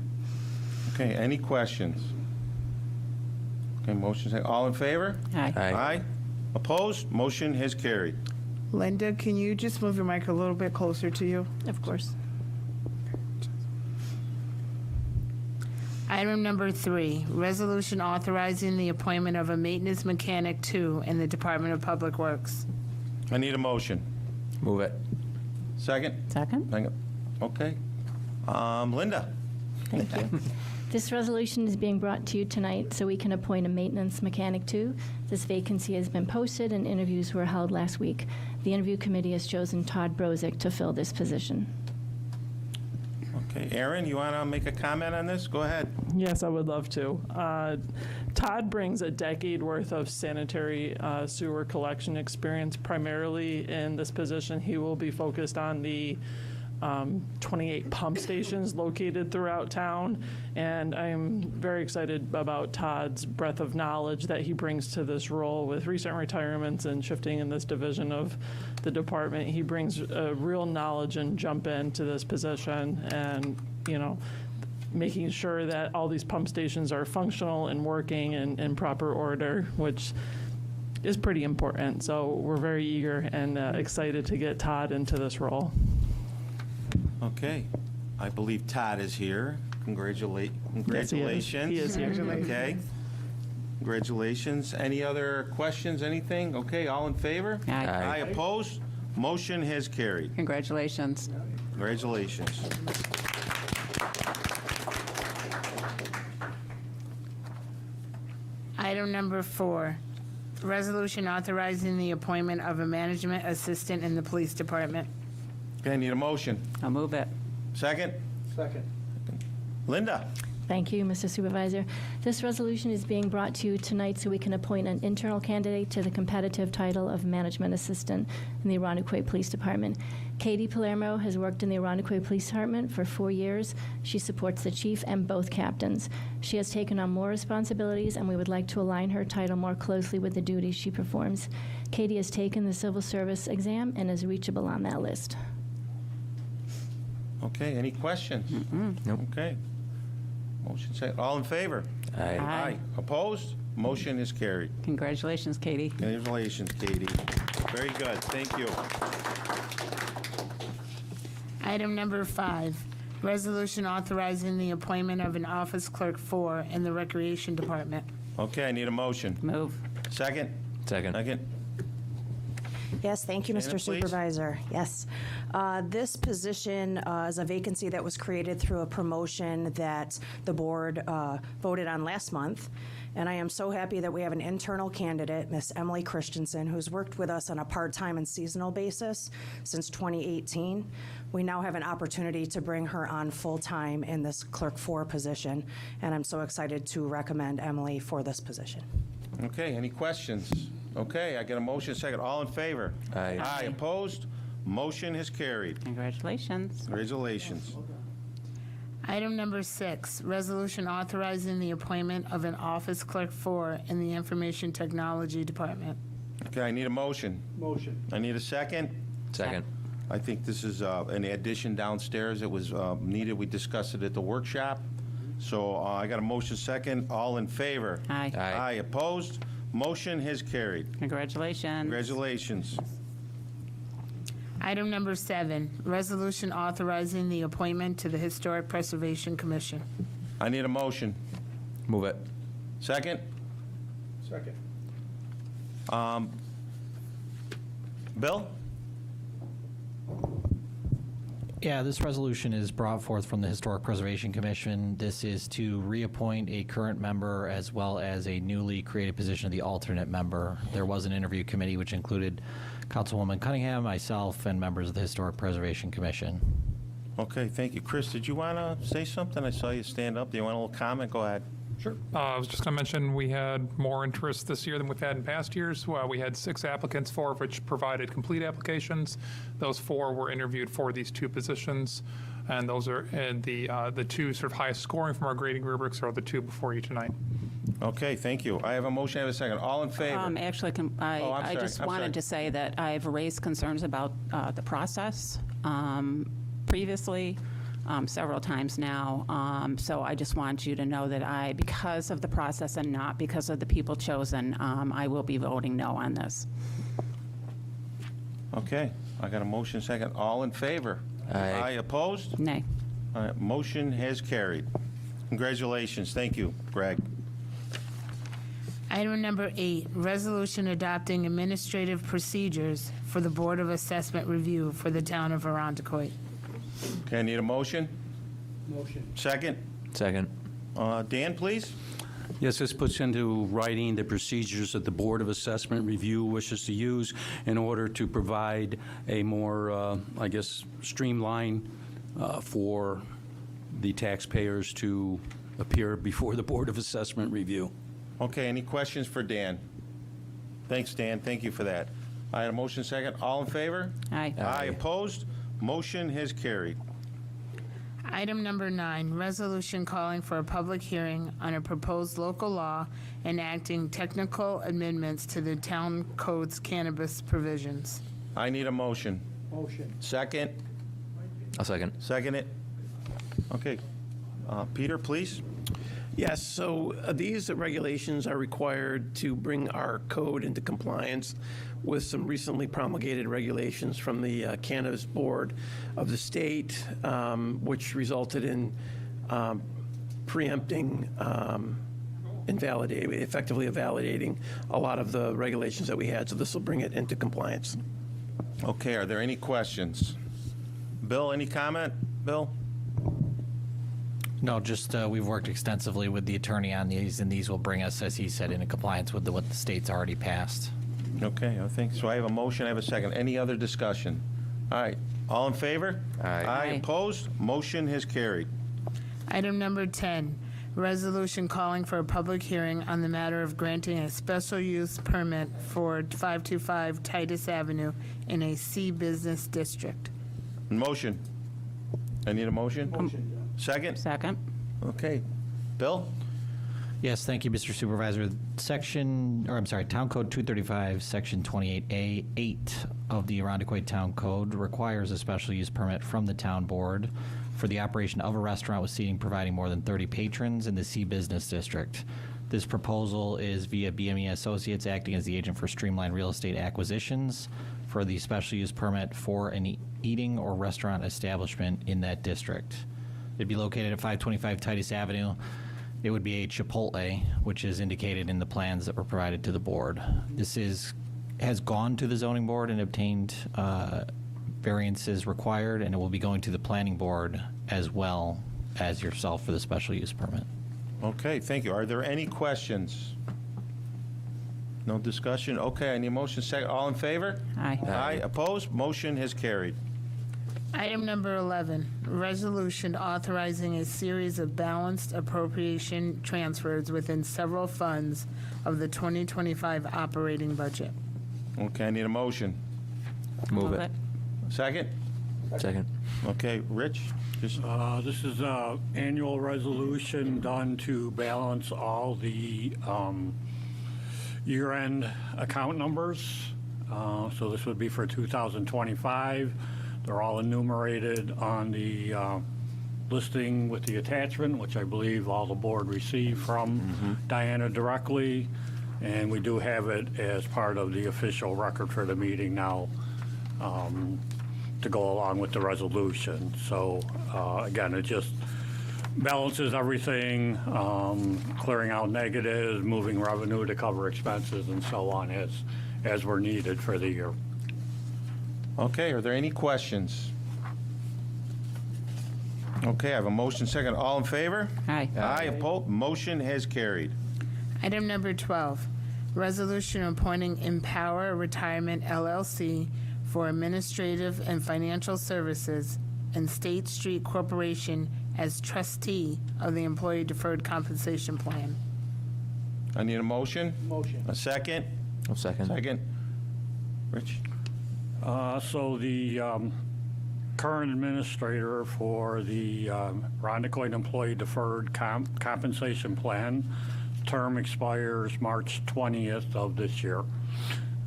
Okay, any questions? Okay, motion second. All in favor? Aye. Aye. Opposed? Motion has carried. Linda, can you just move your mic a little bit closer to you? Of course. Item number 3, resolution authorizing the appointment of a maintenance mechanic 2 in the Department of Public Works. I need a motion. Move it. Second? Second? Second. Okay. Linda? Thank you. This resolution is being brought to you tonight so we can appoint a maintenance mechanic 2. This vacancy has been posted and interviews were held last week. The interview committee has chosen Todd Brozick to fill this position. Okay, Aaron, you want to make a comment on this? Go ahead. Yes, I would love to. Todd brings a decade worth of sanitary sewer collection experience. Primarily in this position, he will be focused on the 28 pump stations located throughout town, and I'm very excited about Todd's breadth of knowledge that he brings to this role. With recent retirements and shifting in this division of the department, he brings real knowledge and jump into this position, and making sure that all these pump stations are functional and working in proper order, which is pretty important. So we're very eager and excited to get Todd into this role. Okay. I believe Todd is here. Congratulations. He is here. Okay. Congratulations. Any other questions, anything? Okay, all in favor? Aye. Aye, opposed? Motion has carried. Congratulations. Congratulations. Item number 4, resolution authorizing the appointment of a management assistant in the police department. Okay, I need a motion. I'll move it. Second? Second. Linda? Thank you, Mr. Supervisor. This resolution is being brought to you tonight so we can appoint an internal candidate to the competitive title of Management Assistant in the Arundequoit Police Department. Katie Palermo has worked in the Arundequoit Police Department for 4 years. She supports the chief and both captains. She has taken on more responsibilities, and we would like to align her title more closely with the duties she performs. Katie has taken the civil service exam and is reachable on that list. Okay, any questions? Nope. Okay. Motion second. All in favor? Aye. Aye. Opposed? Motion is carried. Congratulations, Katie. Congratulations, Katie. Very good. Thank you. Item number 5, resolution authorizing the appointment of an office clerk 4 in the Recreation Department. Okay, I need a motion. Move. Second? Second. Second. Yes, thank you, Shannon, Mr. please. Supervisor. Yes. This position is a vacancy that was created through a promotion that the board voted on last month. And I am so happy that we have an internal candidate, Miss Emily Christensen, who's worked with us on a part-time and seasonal basis since 2018. We now have an opportunity to bring her on full-time in this Clerk 4 position, and I'm so excited to recommend Emily for this position. Okay, any questions? Okay, I get a motion second. All in favor? Aye. Aye. Opposed? Motion is carried. Congratulations. Congratulations. Item number 6, resolution authorizing the appointment of an office clerk 4 in the Information Technology Department. Okay, I need a motion. Motion. I need a second. Second. I think this is an addition downstairs. It was needed. We discussed it at the workshop. So I got a motion second. All in favor? Aye. Aye. Aye. Opposed? Motion has carried. Congratulations. Congratulations. Item number 7, resolution authorizing the appointment to the Historic Preservation Commission. I need a motion. Move it. Second? Second. Bill? Yeah, this resolution is brought forth from the Historic Preservation Commission. This is to reappoint a current member as well as a newly created position of the alternate member. There was an interview committee which included Councilwoman Cunningham, myself, and members of the Historic Preservation Commission. Okay, thank you. Chris, did you want to say something? I saw you stand up. Do you want a little comment? Go ahead. Sure. I was just going to mention we had more interest this year than we've had in past years. We had 6 applicants, 4 of which provided complete applications. Those 4 were interviewed for these 2 positions, and those are the 2 sort of highest scoring from our grading rubrics are the 2 before you tonight. Okay, thank you. I have a motion, I have a second. All in favor? Actually, I'm I sorry, just I'm sorry. wanted to say that I've raised concerns about the process previously, several times now. So I just want you to know that because of the process and not because of the people chosen, I will be voting no on this. Okay, I got a motion, second. All in favor? Aye. Opposed? Nay. All right, motion has carried. Congratulations. Thank you, Greg. Item number 8, resolution adopting administrative procedures for the Board of Assessment Review for the town of Arundecoit. Okay, I need a motion? Motion. Second? Second. Dan, please? Yes, this puts into writing the procedures that the Board of Assessment Review wishes to use in order to provide a more, streamline for the taxpayers to appear before the Board of Assessment Review. Okay, any questions for Dan? Thanks, Dan. Thank you for that. I had a motion, second. All in favor? Aye. Aye. Opposed? Motion has carried. Item number 9, resolution calling for a public hearing on a proposed local law enacting technical amendments to the town code's cannabis provisions. I need a motion. Motion. Second? I'll second. Second it? Okay. Peter, please? Yes, so these regulations are required to bring our code into compliance with some recently promulgated regulations from the Cannabis Board of the state, which resulted in preempting, effectively invalidating a lot of the regulations that we had. So this will bring it into compliance. Okay, are there any questions? Bill, any comment? Bill? No, just we've worked extensively with the attorney on these, and these will bring us, as he said, into compliance with what the state's already passed. Okay, I think so. I have a motion, I have a second. Any other discussion? All right, all in favor? Aye. Aye. Opposed? Motion has carried. Item number 10, resolution calling for a public hearing on the matter of granting a special use permit for 525 Titus Avenue in a C business district. Motion. I need a motion? Motion. Second? Second. Okay. Bill? Yes, thank you, Mr. Supervisor. Town Code 235, Section 28A8 of the Arundecoit Town Code requires a special use permit from the town board for the operation of a restaurant with seating providing more than 30 patrons in the C Business District. This proposal is via BME Associates acting as the agent for Streamline Real Estate Acquisitions for the special use permit for an eating or restaurant establishment in that district. It'd be located at 525 Titus Avenue. It would be a Chipotle, which is indicated in the plans that were provided to the board. This has gone to the zoning board and obtained variances required, and it will be going to the planning board as well as yourself for the special use permit. Okay, thank you. Are there any questions? No discussion? Okay, I need a motion, second. All in favor? Aye. Aye. Opposed? Motion has carried. Item number 11, resolution authorizing a series of balanced appropriation transfers within several funds of the 2025 operating budget. Okay, I need a motion. Move it. Second? Second. Okay, Rich? Just This is an annual resolution done to balance all the year-end account numbers. So this would be for 2025. They're all enumerated on the listing with the attachment, which I believe all the board received from Diana directly. And we do have it as part of the official record for the meeting now to go along with the resolution. So again, it just balances everything, clearing out negatives, moving revenue to cover expenses and so on as were needed for the year. Okay, are there any questions? Okay, I have a motion, second. All in favor? Aye. Aye. Opposed? Motion has carried. Item number 12, resolution appointing Empower Retirement LLC for administrative and financial services and State Street Corporation as trustee of the Employee Deferred Compensation Plan. I need a motion. Motion. A second? I'll second. Second. Rich? So the current administrator for the Arundecoit Employee Deferred Compensation Plan term expires March 20th of this year.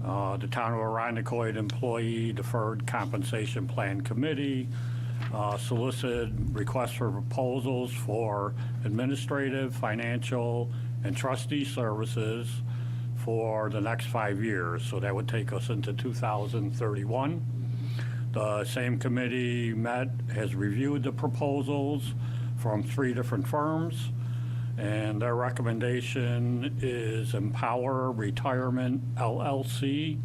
The Town of Arundecoit Employee Deferred Compensation Plan Committee solicited requests for proposals for administrative, financial, and trustee services for the next 5 years. So that would take us into 2031. The same committee has reviewed the proposals from 3 different firms, and their recommendation is Empower Retirement LLC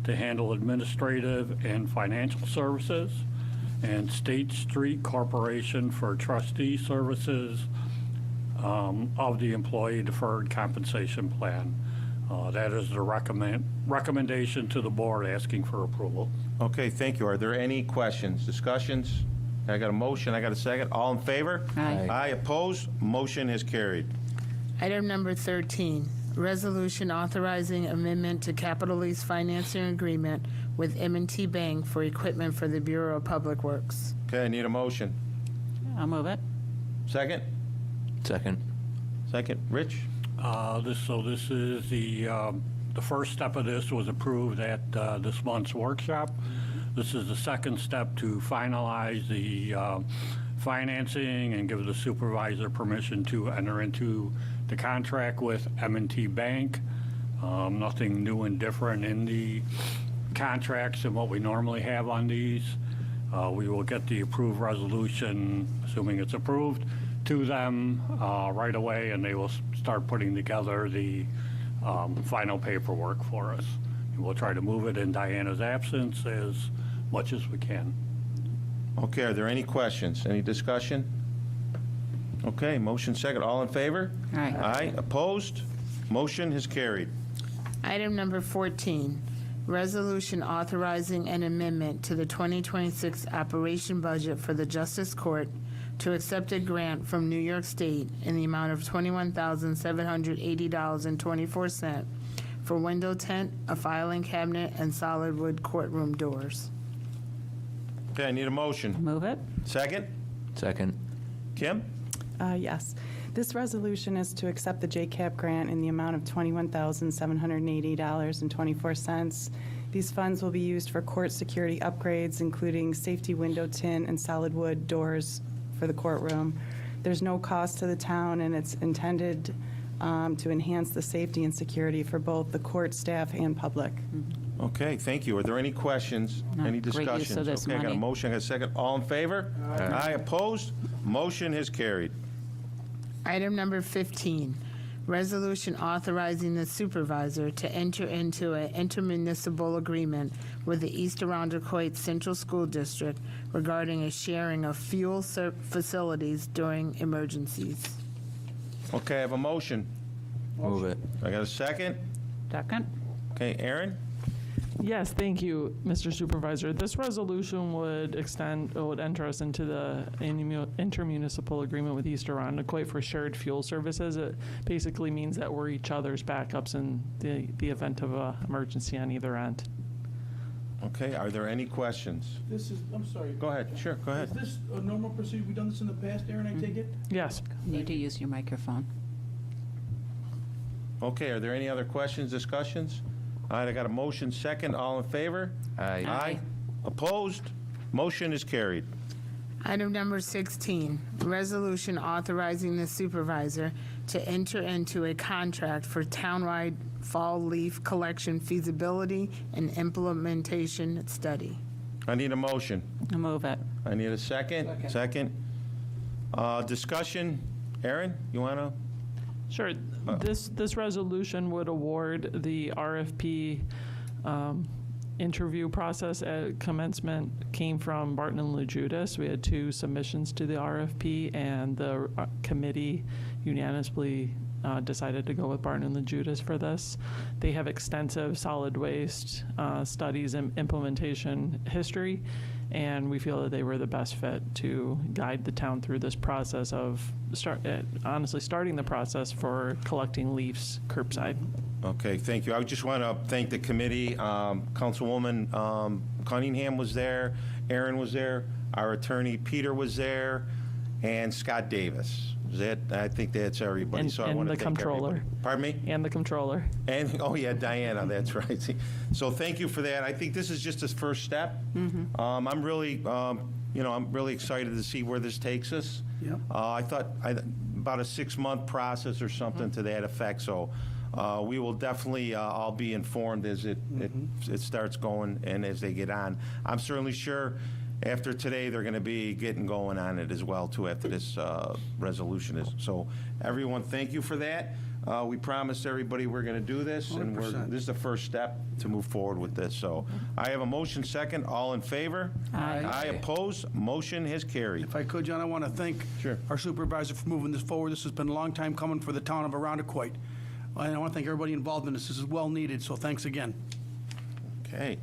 to handle administrative and financial services, and State Street Corporation for trustee services of the Employee Deferred Compensation Plan. That is the recommendation to the board asking for approval. Okay, thank you. Are there any questions, discussions? I got a motion, I got a second. All in favor? Aye. Aye, opposed? Motion is carried. Item number 13, resolution authorizing amendment to capital lease financing agreement with M&T Bank for equipment for the Bureau of Public Works. Okay, I need a motion. I'll move it. Second? Second. Second. Rich? This is the first step of this was approved at this month's workshop. This is the second step to finalize the financing and give the supervisor permission to enter into the contract with M&T Bank. Nothing new and different in the contracts than what we normally have on these. We will get the approved resolution, assuming it's approved, to them right away, and they will start putting together the final paperwork for us. And we'll try to move it in Diana's absence as much as we can. Okay, are there any questions? Any discussion? Okay, motion second. All in favor? Aye. Aye, opposed? Motion is carried. Item number 14, resolution authorizing an amendment to the 2026 operation budget for the Justice Court to accept a grant from New York State in the amount of $21,780.24 for window tent, a filing cabinet, and solid wood courtroom doors. Okay, I need a motion. Move it. Second? Second. Kim? Yes. This resolution is to accept the JCAP grant in the amount of $21,780.24. These funds will be used for court security upgrades, including safety window tint and solid wood doors for the courtroom. There's no cost to the town, and it's intended to enhance the safety and security for both the court staff and public. Okay, thank you. Are there any questions? No, Any great use of discussions? this Okay, I got a money. motion, I got a second. All in favor? Aye, opposed? Motion is carried. Item number 15, resolution authorizing the supervisor to enter into an intermunicipal agreement with the East Arundecoit Central School District regarding a sharing of fuel facilities during emergencies. Okay, I have a motion. Move it. I got a second? Second. Okay, Aaron? Yes, thank you, Mr. Supervisor. This resolution would enter us into the intermunicipal agreement with East Arundecoit for shared fuel services. It basically means that we're each other's backups in the event of an emergency on either end. Okay, are there any questions? I'm sorry. Go ahead, sure, go ahead. Is this a normal procedure? We've done this in the past, Aaron, I take it? Yes. Need to use your microphone. Okay, are there any other questions, discussions? All right, I got a motion second. All in favor? Aye. Aye. Opposed? Motion is carried. Item number 16, resolution authorizing the supervisor to enter into a contract for townwide fall leaf collection feasibility and implementation study. I need a motion. I'll move it. I need a second. Second. Discussion. Aaron, you want to? Sure. This resolution would award the RFP interview process at commencement came from Barton and LaJudas. We had 2 submissions to the RFP, and the committee unanimously decided to go with Barton and LaJudas for this. They have extensive solid waste studies and implementation history, and we feel that they were the best fit to guide the town through this process of starting the process for collecting leaves curbside. Okay, thank you. I just want to thank the committee. Councilwoman Cunningham was there, Aaron was there, our attorney Peter was there, and Scott Davis. Is that, I think that's everybody, so I And want to the thank comptroller. everybody. Pardon me? And the comptroller. And, oh yeah, Diana, that's right. So thank you for that. I think this is just a first step. I'm really, I'm really excited to see where this takes us. Yep. I thought about a 6-month process or something to that effect, so we will definitely all be informed as it starts going and as they get on. I'm certainly sure after today, they're going to be getting going on it as well, too, after this resolution is. So everyone, thank you for that. We promised everybody we're going to do this, and 100%. this is the first step to move forward with this. So I have a motion second. All in favor? Aye. Aye opposed? Motion has carried. If I could, John, I want to thank our supervisor for moving this forward. This has been a long time coming for the town of Arundecoit. And I want to thank everybody involved in this. This is well needed, so thanks again. Okay.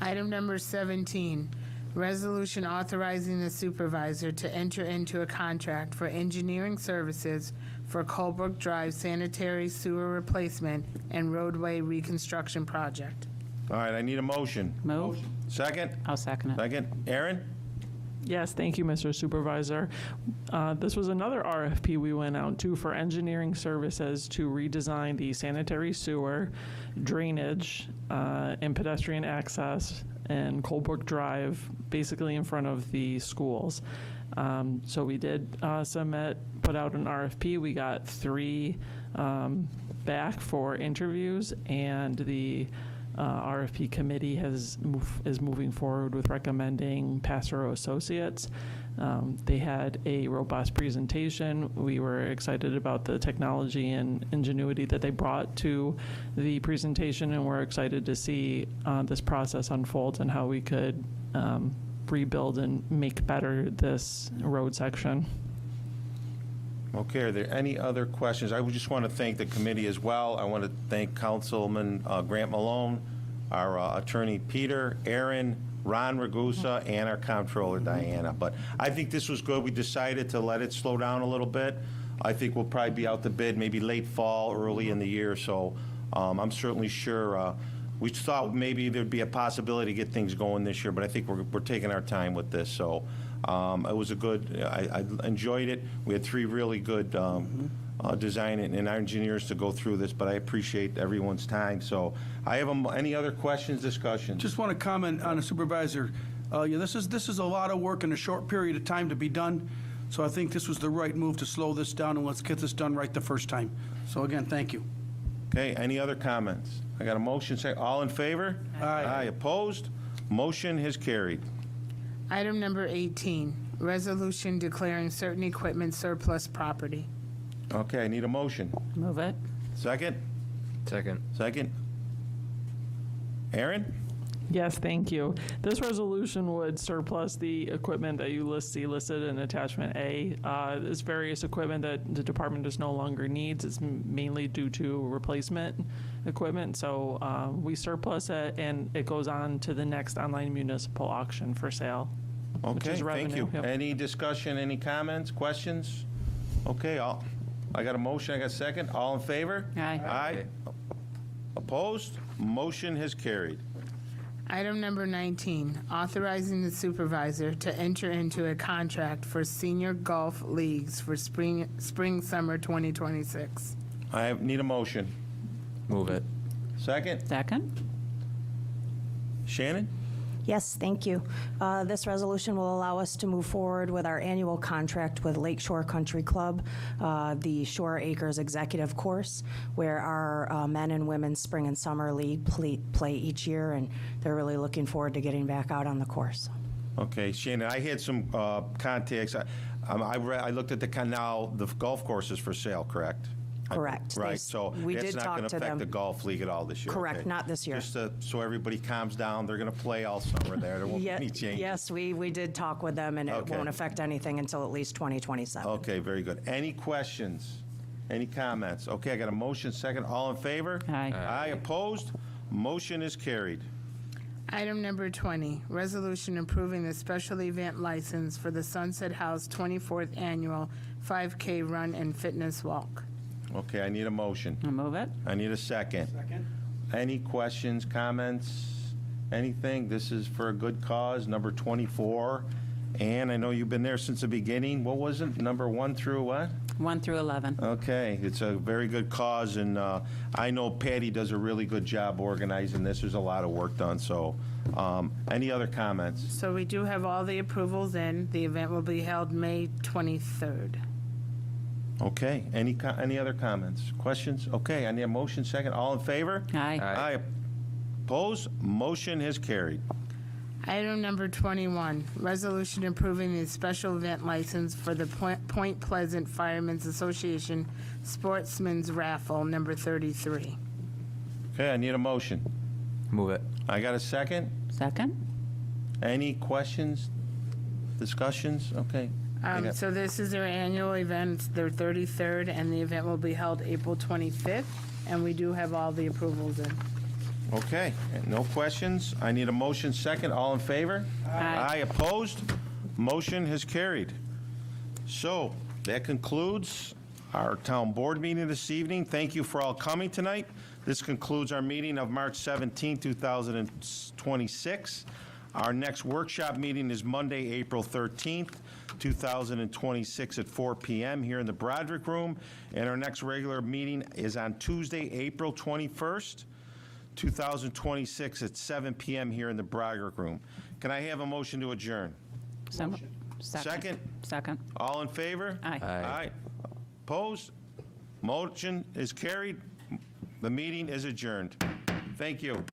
Item number 17, resolution authorizing the supervisor to enter into a contract for engineering services for Colebrook Drive sanitary sewer replacement and roadway reconstruction project. All right, I need a motion. Move. Second? I'll second it. Second. Aaron? Yes, thank you, Mr. Supervisor. This was another RFP we went out to for engineering services to redesign the sanitary sewer, drainage, and pedestrian access in Colebrook Drive, basically in front of the schools. So we did put out an RFP. We got 3 back for interviews, and the RFP committee is moving forward with recommending Passero Associates. They had a robust presentation. We were excited about the technology and ingenuity that they brought to the presentation, and we're excited to see this process unfold and how we could rebuild and make better this road section. Okay, are there any other questions? I would just want to thank the committee as well. I want to thank Councilman Grant Malone, our attorney Peter, Aaron, Ron Ragusa, and our comptroller Diana. But I think this was good. We decided to let it slow down a little bit. I think we'll probably be out to bid maybe late fall, early in the year. So I'm certainly sure. We thought maybe there'd be a possibility to get things going this year, but I think we're taking our time with this. So it was a good, I enjoyed it. We had 3 really good design and our engineers to go through this, but I appreciate everyone's time. So I have any other questions, discussions? Just want to comment on the supervisor. This is a lot of work in a short period of time to be done. So I think this was the right move to slow this down, and let's get this done right the first time. So again, thank you. Okay, any other comments? I got a motion, all in favor? Aye. Aye, opposed? Motion has carried. Item number 18, resolution declaring certain equipment surplus property. Okay, I need a motion. Move it. Second? Second. Second? Aaron? Yes, thank you. This resolution would surplus the equipment that you see listed in attachment A. There's various equipment that the department just no longer needs. It's mainly due to replacement equipment. So we surplus it, and it goes on to the next online municipal auction for sale. Which Okay, is thank you. revenue. Yep. Any discussion, any comments, questions? Okay, I got a motion, I got a second. All in favor? Aye. Aye. Opposed? Motion has carried. Item number 19, authorizing the supervisor to enter into a contract for senior golf leagues for spring-summer 2026. I need a motion. Move it. Second? Second. Shannon? Yes, thank you. This resolution will allow us to move forward with our annual contract with Lakeshore Country Club, the Shore Acres Executive Course, where our men and women's spring and summer league play each year, and they're really looking forward to getting back out on the course. Okay, Shannon, I had some contacts. I looked at the canal, the golf course is for sale, correct? Correct. Right, so we it's did not talk going to to affect them. the golf league at all this year? Correct, okay. not this year. Just so everybody calms down, they're going to play all summer there. There won't be any changes. Yes, we did talk with them, and it Okay. won't affect anything until at least 2027. Okay, very good. Any questions? Any comments? Okay, I got a motion, second. All in favor? Aye. Aye, opposed? Motion is carried. Item number 20, resolution approving the special event license for the Sunset House 24th Annual 5K Run and Fitness Walk. Okay, I need a motion. I'll move it. I need a second. Second. Any questions, comments, anything? This is for a good cause, number 24. And I know you've been there since the beginning. What was it, number 1 through what? 1 through 11. Okay, it's a very good cause, and I know Patty does a really good job organizing this. There's a lot of work done, so any other comments? So we do have all the approvals in. The event will be held May 23rd. Okay, any other comments, questions? Okay, I need a motion second. All in favor? Aye. Aye. Opposed? Motion has carried. Item number 21, resolution approving the special event license for the Point Pleasant Firemen's Association Sportsman's Raffle, number 33. Okay, I need a motion. Move it. I got a second? Second? Any questions, discussions? Okay. So this is their annual event, it's their 33rd, and the event will be held April 25th, and we do have all the approvals in. Okay, no questions. I need a motion second. All in favor? Aye. Opposed? Motion has carried. So that concludes our town board meeting this evening. Thank you for all coming tonight. This concludes our meeting of March 17, 2026. Our next workshop meeting is Monday, April 13th, 2026 at 4 p.m. here in the Broderick Room. And our next regular meeting is on Tuesday, April 21st, 2026 at 7 p.m. here in the Broderick Room. Can I have a motion to adjourn? Second. Second. All in favor? Aye. Aye. Opposed? Motion is carried. The meeting is adjourned. Thank you.